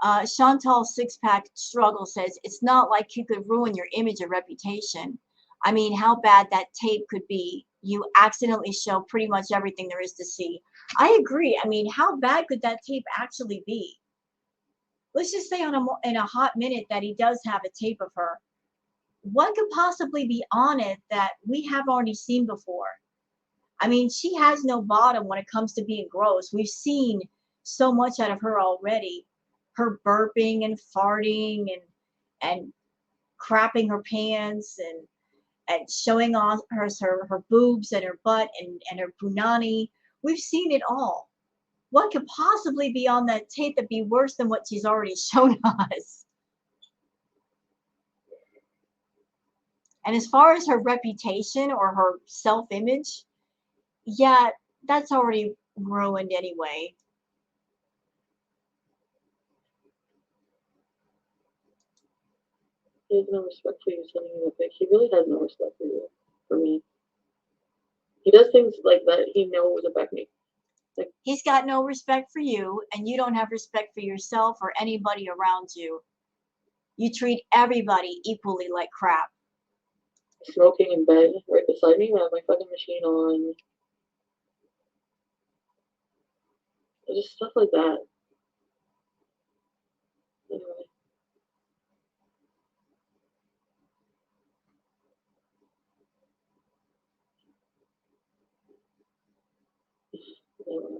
Chantal Sixpack Struggle says, it's not like you could ruin your image or reputation. I mean, how bad that tape could be. You accidentally show pretty much everything there is to see. I agree. I mean, how bad could that tape actually be? Let's just say in a hot minute that he does have a tape of her. What could possibly be on it that we have already seen before? I mean, she has no bottom when it comes to being gross. We've seen so much out of her already. Her burping and farting and crapping her pants and showing off her boobs and her butt and her punani. We've seen it all. What could possibly be on that tape that be worse than what she's already shown us? And as far as her reputation or her self-image, yeah, that's already ruined anyway. He has no respect for you sending him a pic. He really has no respect for you, for me. He does things like that he knows affect me. Like, He's got no respect for you, and you don't have respect for yourself or anybody around you. You treat everybody equally like crap. smoking in bed right beside me. I have my fucking machine on. Just stuff like that. Anyway. Yeah, whatever.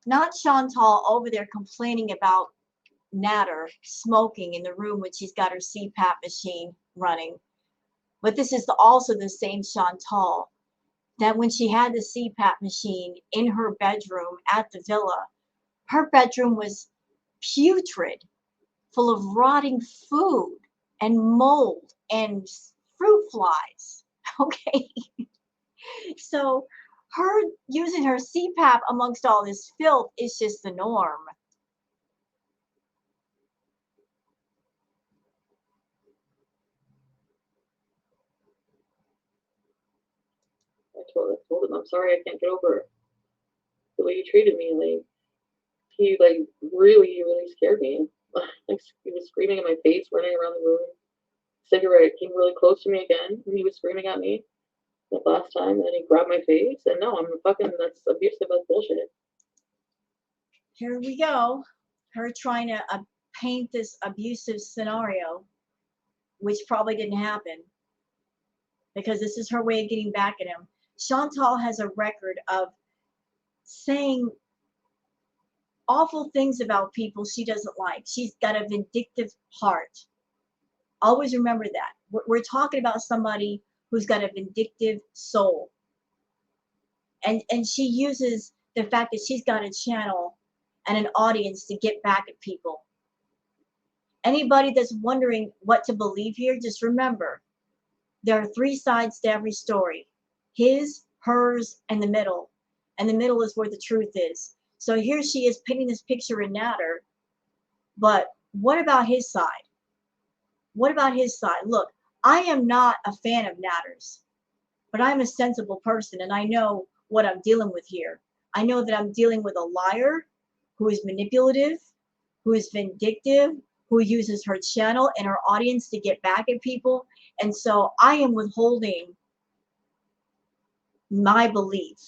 Not Chantal over there complaining about Natter smoking in the room when she's got her CPAP machine running. But this is also the same Chantal that when she had the CPAP machine in her bedroom at the villa, her bedroom was putrid, full of rotting food and mold and fruit flies. Okay. So her using her CPAP amongst all this filth is just the norm. I told him, I'm sorry, I can't get over the way you treated me. Like, he, like, really scared me. Like, he was screaming in my face, running around the room. Cigarette came really close to me again, and he was screaming at me that last time, and then he grabbed my face, and no, I'm fucking, that's abusive, that's bullshit. Here we go. Her trying to paint this abusive scenario, which probably didn't happen because this is her way of getting back at him. Chantal has a record of saying awful things about people she doesn't like. She's got a vindictive heart. Always remember that. We're talking about somebody who's got a vindictive soul. And she uses the fact that she's got a channel and an audience to get back at people. Anybody that's wondering what to believe here, just remember, there are three sides to every story. His, hers, and the middle. And the middle is where the truth is. So here she is painting this picture in Natter, but what about his side? What about his side? Look, I am not a fan of Natter's, but I'm a sensible person and I know what I'm dealing with here. I know that I'm dealing with a liar who is manipulative, who is vindictive, who uses her channel and her audience to get back at people. And so I am withholding my belief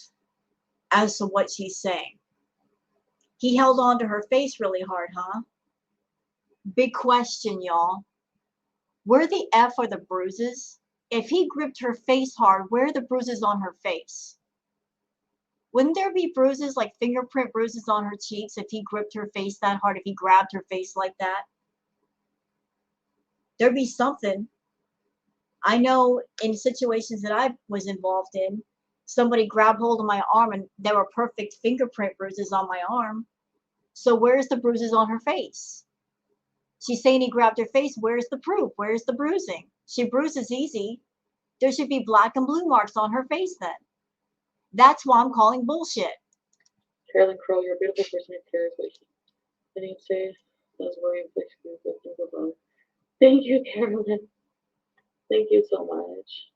as to what she's saying. He held on to her face really hard, huh? Big question, y'all. Where the F are the bruises? If he gripped her face hard, where are the bruises on her face? Wouldn't there be bruises, like fingerprint bruises on her cheeks if he gripped her face that hard, if he grabbed her face like that? There'd be something. I know in situations that I was involved in, somebody grabbed hold of my arm and there were perfect fingerprint bruises on my arm. So where's the bruises on her face? She's saying he grabbed her face. Where's the proof? Where's the bruising? She bruises easy. There should be black and blue marks on her face then. That's why I'm calling bullshit. Carolyn Crow, you're a beautiful person. I didn't say that's worrying. Thank you, Carolyn. Thank you so much.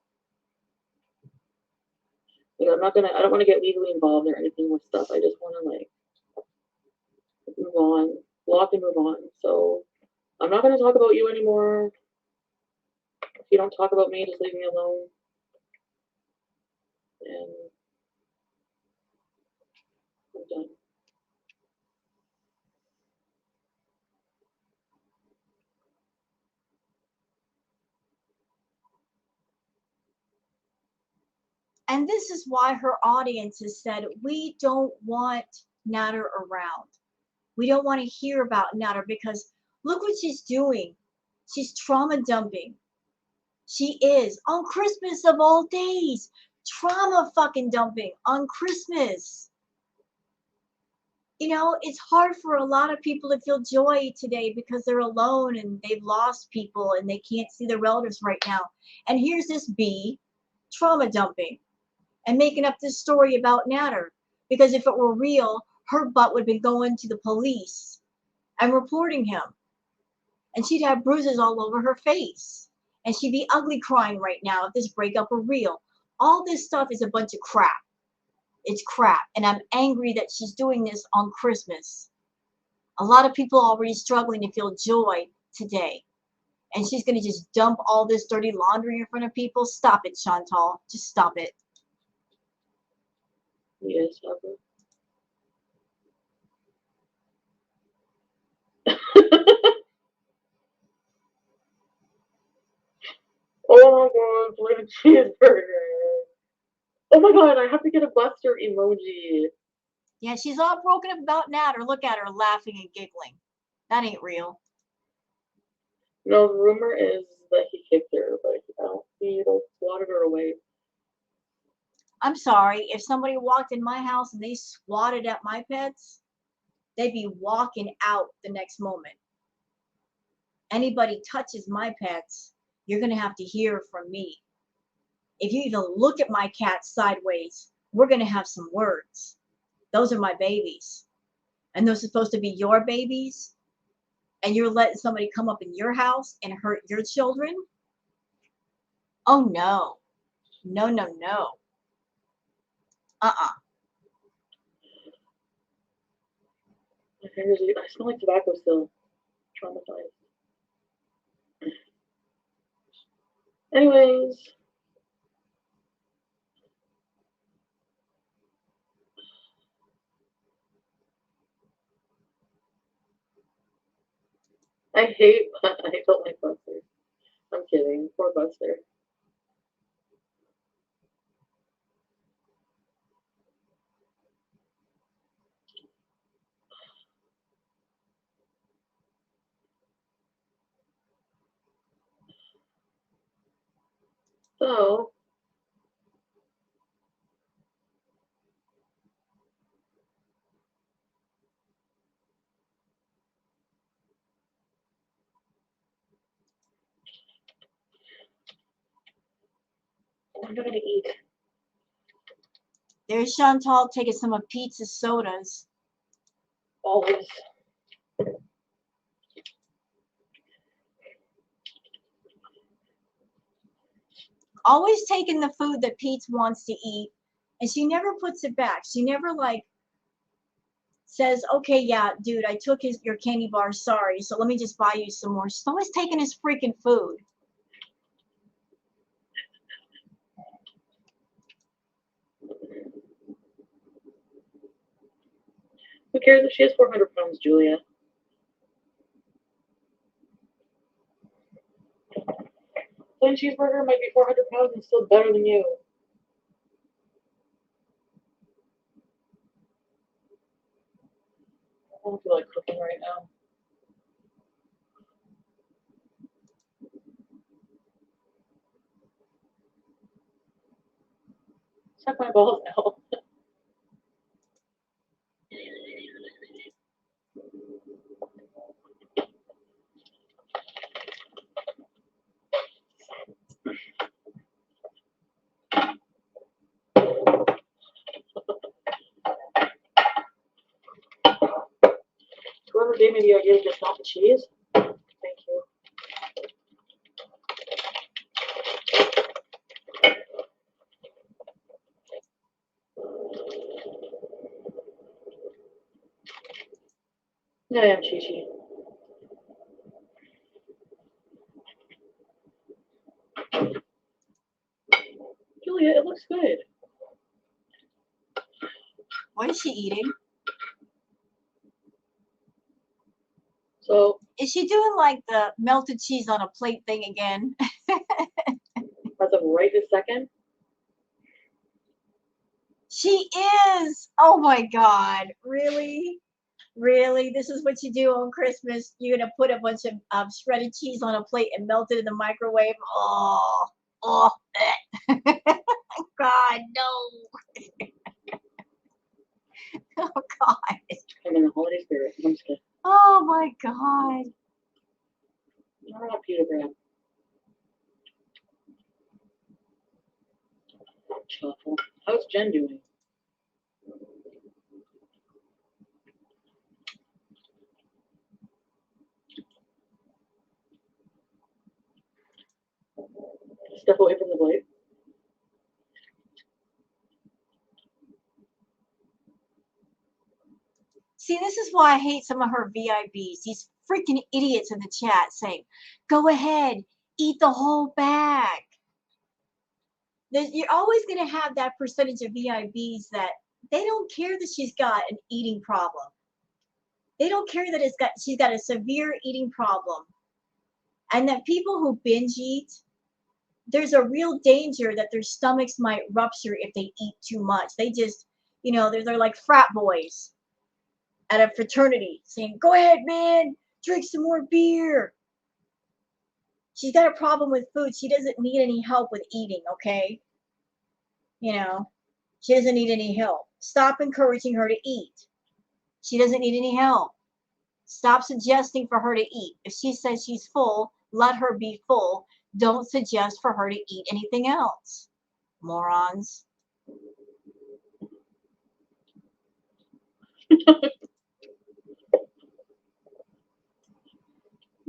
Like, I don't want to get legally involved or anything with stuff. I just want to like move on, block and move on. So I'm not going to talk about you anymore. If you don't talk about me, just leave me alone. And I'm done. And this is why her audience has said, we don't want Natter around. We don't want to hear about Natter because look what she's doing. She's trauma dumping. She is on Christmas of all days. Trauma fucking dumping on Christmas. You know, it's hard for a lot of people to feel joy today because they're alone and they've lost people and they can't see their relatives right now. And here's this bee trauma dumping and making up this story about Natter. Because if it were real, her butt would have been going to the police and reporting him. And she'd have bruises all over her face. And she'd be ugly crying right now if this breakup were real. All this stuff is a bunch of crap. It's crap. And I'm angry that she's doing this on Christmas. A lot of people are already struggling to feel joy today. And she's going to just dump all this dirty laundry in front of people. Stop it, Chantal. Just stop it. Yes, Papa. Oh my god, blue cheeseburger. Oh my god, I have to get a Buster emoji. Yeah, she's all broken up about Natter. Look at her laughing and giggling. That ain't real. No, the rumor is that he kicked her, but he swatted her away. I'm sorry, if somebody walked in my house and they swatted at my pets, they'd be walking out the next moment. Anybody touches my pets, you're going to have to hear from me. If you even look at my cat sideways, we're going to have some words. Those are my babies. And those are supposed to be your babies? And you're letting somebody come up in your house and hurt your children? Oh no. No, no, no. Uh-uh. My fingers, I smell like tobacco still. Traumatized. Anyways. I don't like Buster. I'm kidding. Poor Buster. So, what am I gonna eat? There's Chantal taking some of Pete's sodas. Always. Always taking the food that Pete wants to eat, and she never puts it back. She never like says, okay, yeah, dude, I took your candy bar, sorry, so let me just buy you some more. She's always taking his freaking food. Who cares if she has 400 pounds, Julia? Plain cheeseburger might be 400 pounds and still better than you. don't feel like cooking right now. Suck my balls out. Whoever gave me the idea to just melt the cheese, thank you. I am Chi-Chi. Julia, it looks good. What is she eating? So, is she doing like the melted cheese on a plate thing again? as of right this second, She is. Oh my God. Really? Really? This is what you do on Christmas? You're going to put a bunch of shredded cheese on a plate and melt it in the microwave? Oh, oh, God, no. Oh, God. I'm in the holiday spirit. I'm just kidding. Oh, my God. I don't want pita bread. Shuffle. How's Jen doing? Step away from the blade. See, this is why I hate some of her VIBs. These freaking idiots in the chat saying, go ahead, eat the whole bag. You're always going to have that percentage of VIBs that they don't care that she's got an eating problem. They don't care that she's got a severe eating problem. And that people who binge eat, there's a real danger that their stomachs might rupture if they eat too much. They just, they're like frat boys at a fraternity saying, go ahead, man, drink some more beer. She's got a problem with food. She doesn't need any help with eating, okay? She doesn't need any help. Stop encouraging her to eat. She doesn't need any help. Stop suggesting for her to eat. If she says she's full, let her be full. Don't suggest for her to eat anything else. Morons.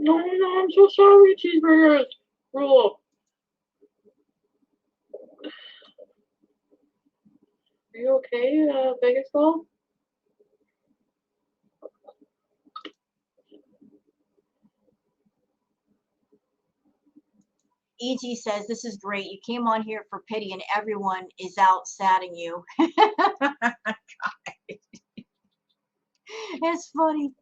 No, I'm so sorry, cheeseburgers. Rule. Are you okay, Vegas doll? E.G. says, this is great. You came on here for pity and everyone is out sadding you. It's funny.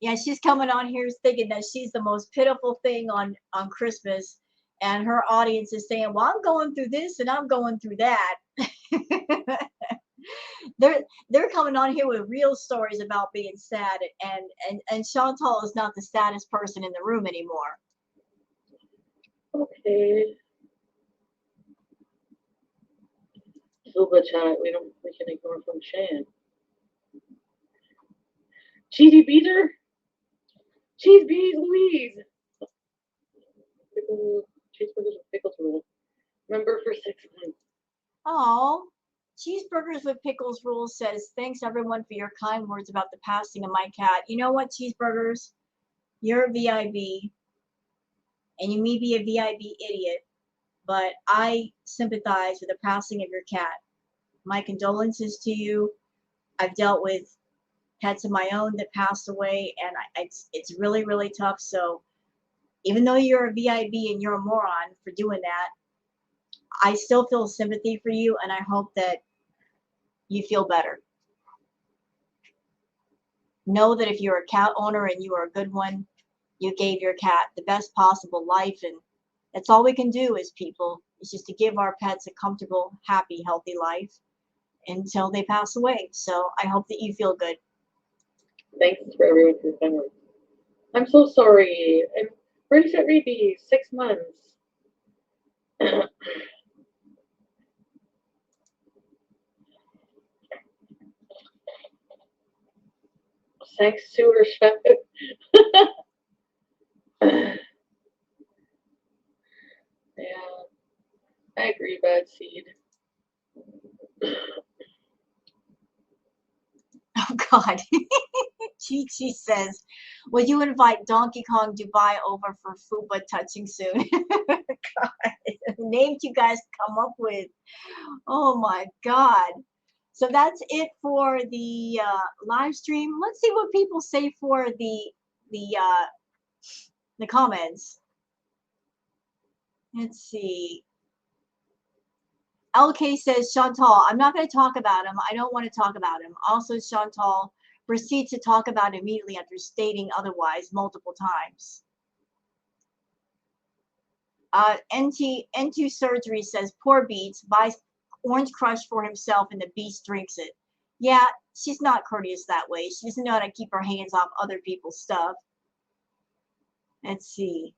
Yeah, she's coming on here thinking that she's the most pitiful thing on Christmas. And her audience is saying, well, I'm going through this and I'm going through that. They're coming on here with real stories about being sad, and Chantal is not the saddest person in the room anymore. Okay. Silva chat, we can ignore from Shan. Cheesy Beezer? Cheese Bees Louise! Cheeseburgers with pickles rule. Remember for 6 months. Oh, Cheeseburgers with Pickles Rule says, thanks everyone for your kind words about the passing of my cat. You know what, Cheeseburgers? You're a VIB, and you may be a VIB idiot, but I sympathize with the passing of your cat. My condolences to you. I've dealt with pets of my own that passed away, and it's really, really tough. So even though you're a VIB and you're a moron for doing that, I still feel sympathy for you, and I hope that you feel better. Know that if you're a cat owner and you are a good one, you gave your cat the best possible life, and that's all we can do as people, is just to give our pets a comfortable, happy, healthy life. until they pass away. So I hope that you feel good. Thanks for everyone for your words. I'm so sorry. I'm ready to read these 6 months. Sex, sewer, yeah, I agree, bad seed. Oh God. Chi Chi says, "Would you invite Donkey Kong Dubai over for fupa touching soon?" God, the names you guys come up with. Oh my God. So that's it for the live stream. Let's see what people say for the uh, the comments. Let's see. LK says, Chantal, I'm not going to talk about him. I don't want to talk about him. Also, Chantal proceeds to talk about it immediately after stating otherwise multiple times. N2 Surgery says, poor Beats buys Orange Crush for himself and the Beast drinks it. Yeah, she's not courteous that way. She doesn't know how to keep her hands off other people's stuff. Let's see.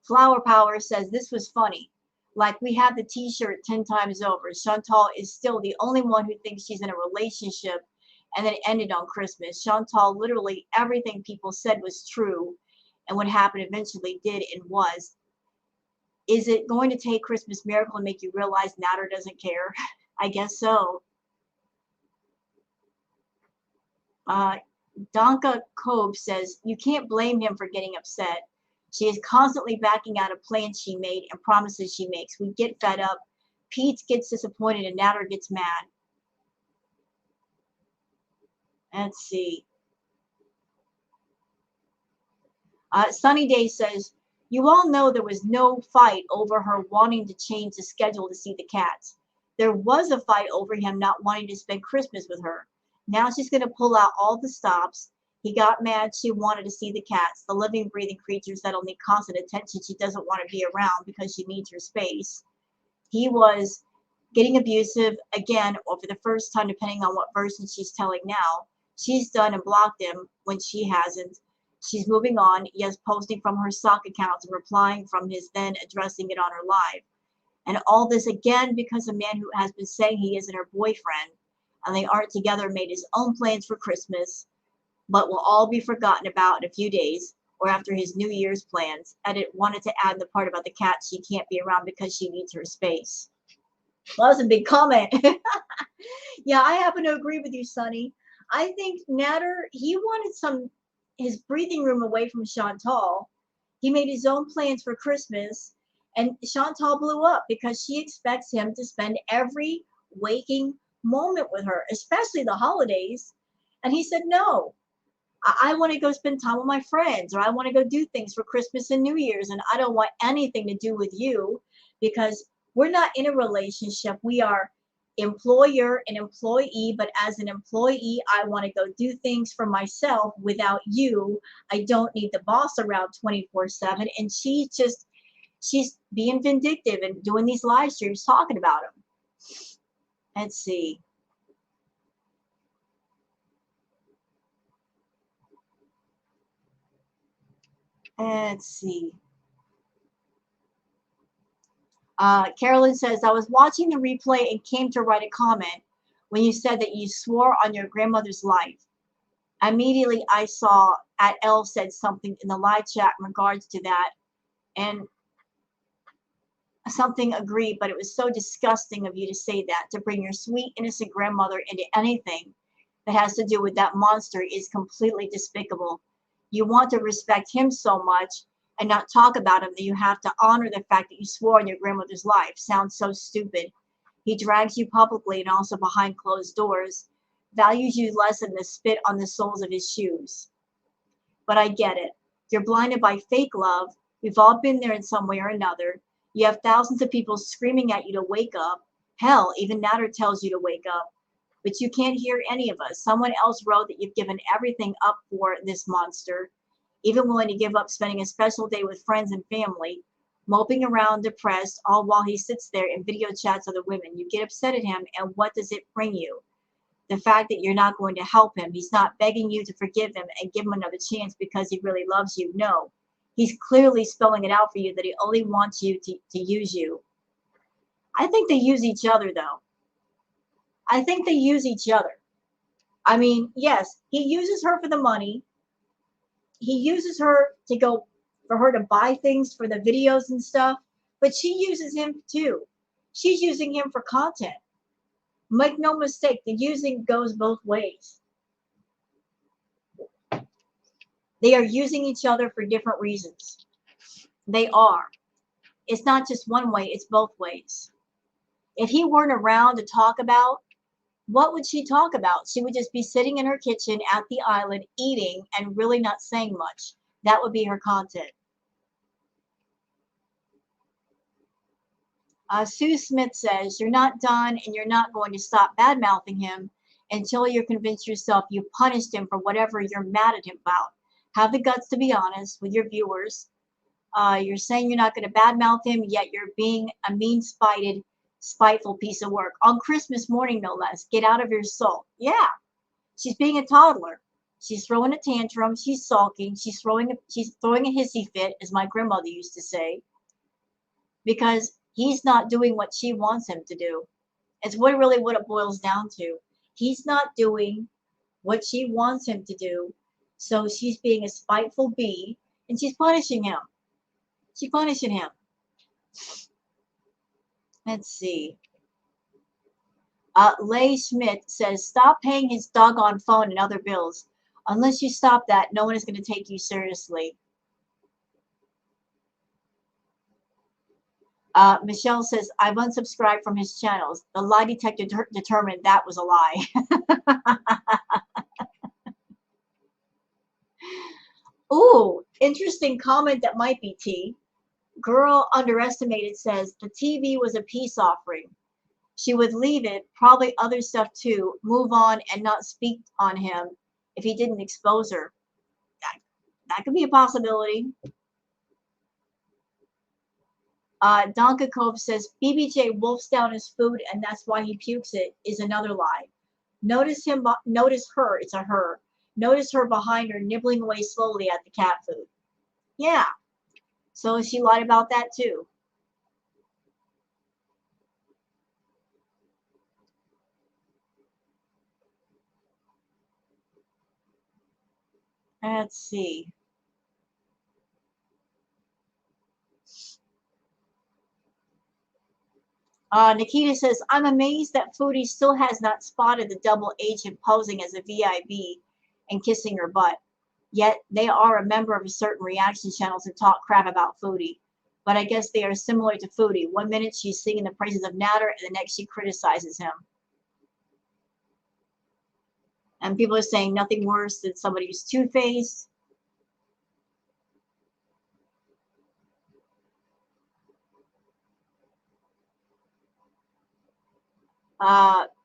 Flower Power says, this was funny. Like, we have the t-shirt 10 times over. Chantal is still the only one who thinks she's in a relationship, and then it ended on Christmas. Chantal, literally everything people said was true, and what happened eventually did and was. Is it going to take Christmas Miracle and make you realize Natter doesn't care? I guess so. Donka Kobe says, you can't blame him for getting upset. She is constantly backing out of plans she made and promises she makes. We get fed up. Pete gets disappointed and Natter gets mad. Let's see. Sunny Day says, you all know there was no fight over her wanting to change the schedule to see the cats. There was a fight over him not wanting to spend Christmas with her. Now she's going to pull out all the stops. He got mad she wanted to see the cats, the living, breathing creatures that'll need constant attention she doesn't want to be around because she needs her space. He was getting abusive again, or for the first time, depending on what version she's telling now. She's done and blocked him when she hasn't. She's moving on, yes, posting from her sock accounts and replying from his, then addressing it on her live. And all this again because a man who has been saying he isn't her boyfriend and they aren't together made his own plans for Christmas, but will all be forgotten about in a few days or after his New Year's plans. Edit wanted to add the part about the cat she can't be around because she needs her space. Well, that was a big comment. Yeah, I happen to agree with you, Sonny. I think Natter, he wanted his breathing room away from Chantal. He made his own plans for Christmas, and Chantal blew up because she expects him to spend every waking moment with her, especially the holidays. And he said, no, I want to go spend time with my friends, or I want to go do things for Christmas and New Year's, and I don't want anything to do with you because we're not in a relationship. We are employer and employee, but as an employee, I want to go do things for myself without you. I don't need the boss around 24/7. And she's being vindictive and doing these live streams talking about him. Let's see. Let's see. Carolyn says, I was watching the replay and came to write a comment when you said that you swore on your grandmother's life. Immediately, I saw at L said something in the live chat in regards to that, and something agreed, but it was so disgusting of you to say that. To bring your sweet, innocent grandmother into anything that has to do with that monster is completely despicable. You want to respect him so much and not talk about him that you have to honor the fact that you swore on your grandmother's life. Sounds so stupid. He drags you publicly and also behind closed doors, values you less than the spit on the soles of his shoes. But I get it. You're blinded by fake love. We've all been there in some way or another. You have thousands of people screaming at you to wake up. Hell, even Natter tells you to wake up. But you can't hear any of us. Someone else wrote that you've given everything up for this monster, even willing to give up spending a special day with friends and family. moping around depressed, all while he sits there and video chats other women. You get upset at him, and what does it bring you? The fact that you're not going to help him. He's not begging you to forgive him and give him another chance because he really loves you. No. He's clearly spelling it out for you that he only wants you to use you. I think they use each other, though. I think they use each other. I mean, yes, he uses her for the money. He uses her to go for her to buy things for the videos and stuff, but she uses him too. She's using him for content. Make no mistake, the using goes both ways. They are using each other for different reasons. They are. It's not just one way, it's both ways. If he weren't around to talk about, what would she talk about? She would just be sitting in her kitchen at the island eating and really not saying much. That would be her content. Sue Smith says, you're not done and you're not going to stop bad-mouthing him until you're convinced yourself you punished him for whatever you're mad at him about. Have the guts to be honest with your viewers. You're saying you're not going to badmouth him, yet you're being a mean-spited, spiteful piece of work. On Christmas morning, no less. Get out of your sulk. Yeah, she's being a toddler. She's throwing a tantrum. She's sulking. She's throwing a hissy fit, as my grandmother used to say, because he's not doing what she wants him to do. It's really what it boils down to. He's not doing what she wants him to do, so she's being a spiteful bee, and she's punishing him. She's punishing him. Let's see. Leigh Schmidt says, stop paying his doggone phone and other bills. Unless you stop that, no one is going to take you seriously. Michelle says, I've unsubscribed from his channels. The lie detector determined that was a lie. Ooh, interesting comment that might be tea. Girl underestimated says, the TV was a peace offering. She would leave it, probably other stuff too, move on and not speak on him if he didn't expose her. That could be a possibility. Donka Cove says, BBJ wolfs down his food and that's why he pukes it is another lie. Notice her, it's a her. Notice her behind her nibbling away slowly at the cat food. Yeah, so she lied about that too. Let's see. Nikita says, I'm amazed that Foodie still has not spotted the double agent posing as a VIB and kissing her butt. Yet they are a member of a certain reaction channels and talk crap about Foodie. But I guess they are similar to Foodie. One minute she's singing the praises of Natter and the next she criticizes him. And people are saying nothing worse than somebody who's two-faced.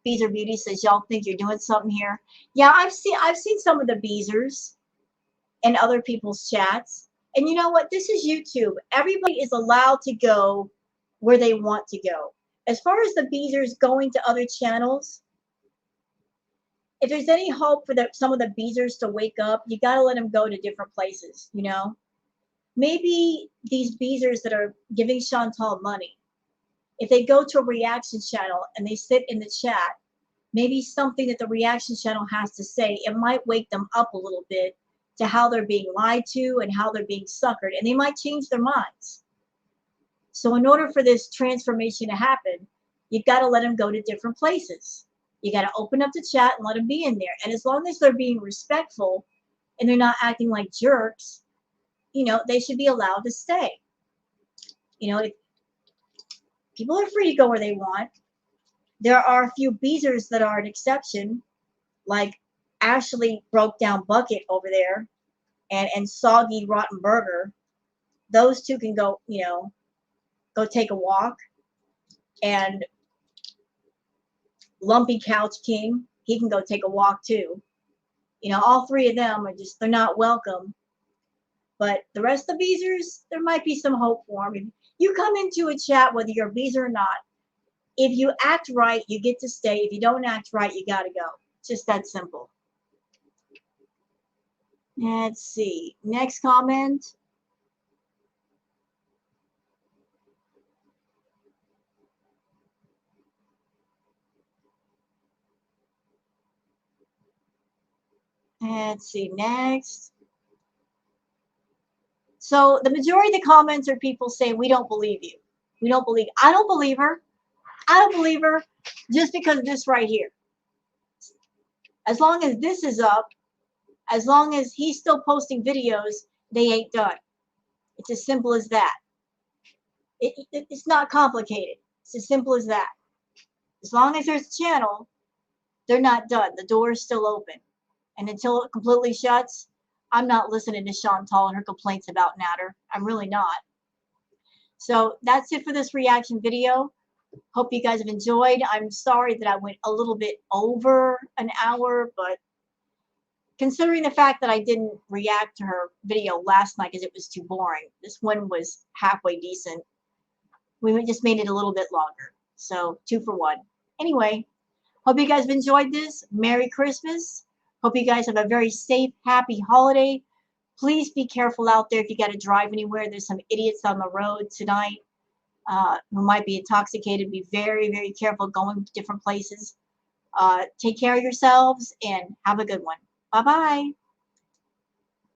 Beezer Beauty says, y'all think you're doing something here? Yeah, I've seen some of the Beezers in other people's chats. And you know what? This is YouTube. Everybody is allowed to go where they want to go. As far as the Beezers going to other channels, if there's any hope for some of the Beezers to wake up, you got to let them go to different places, you know? Maybe these Beezers that are giving Chantal money, if they go to a reaction channel and they sit in the chat, maybe something that the reaction channel has to say, it might wake them up a little bit to how they're being lied to and how they're being suckered, and they might change their minds. So in order for this transformation to happen, you've got to let them go to different places. You got to open up the chat and let them be in there. And as long as they're being respectful and they're not acting like jerks, you know, they should be allowed to stay. You know, if people are free to go where they want. There are a few Beezers that are an exception, like Ashley Broke Down Bucket over there and Soggy Rotten Burger. Those two can go, you know, go take a walk. And Lumpy Couch King, he can go take a walk too. You know, all three of them are just, they're not welcome. But the rest of the Beezers, there might be some hope for them. You come into a chat whether you're a beezer or not. If you act right, you get to stay. If you don't act right, you gotta go. It's just that simple. Let's see. Next comment. Let's see. Next. So the majority of the comments are people saying, we don't believe you. We don't believe. I don't believe her. I don't believe her just because of this right here. As long as this is up, as long as he's still posting videos, they ain't done. It's as simple as that. It's not complicated. It's as simple as that. As long as there's a channel, they're not done. The door is still open. And until it completely shuts, I'm not listening to Chantal and her complaints about Natter. I'm really not. So that's it for this reaction video. Hope you guys have enjoyed. I'm sorry that I went a little bit over an hour, but considering the fact that I didn't react to her video last night because it was too boring, this one was halfway decent. We just made it a little bit longer. So 2 for 1. Anyway, hope you guys have enjoyed this. Merry Christmas. Hope you guys have a very safe, happy holiday. Please be careful out there if you got to drive anywhere. There's some idiots on the road tonight who might be intoxicated. Be very, very careful going to different places. Take care of yourselves and have a good one. Bye-bye.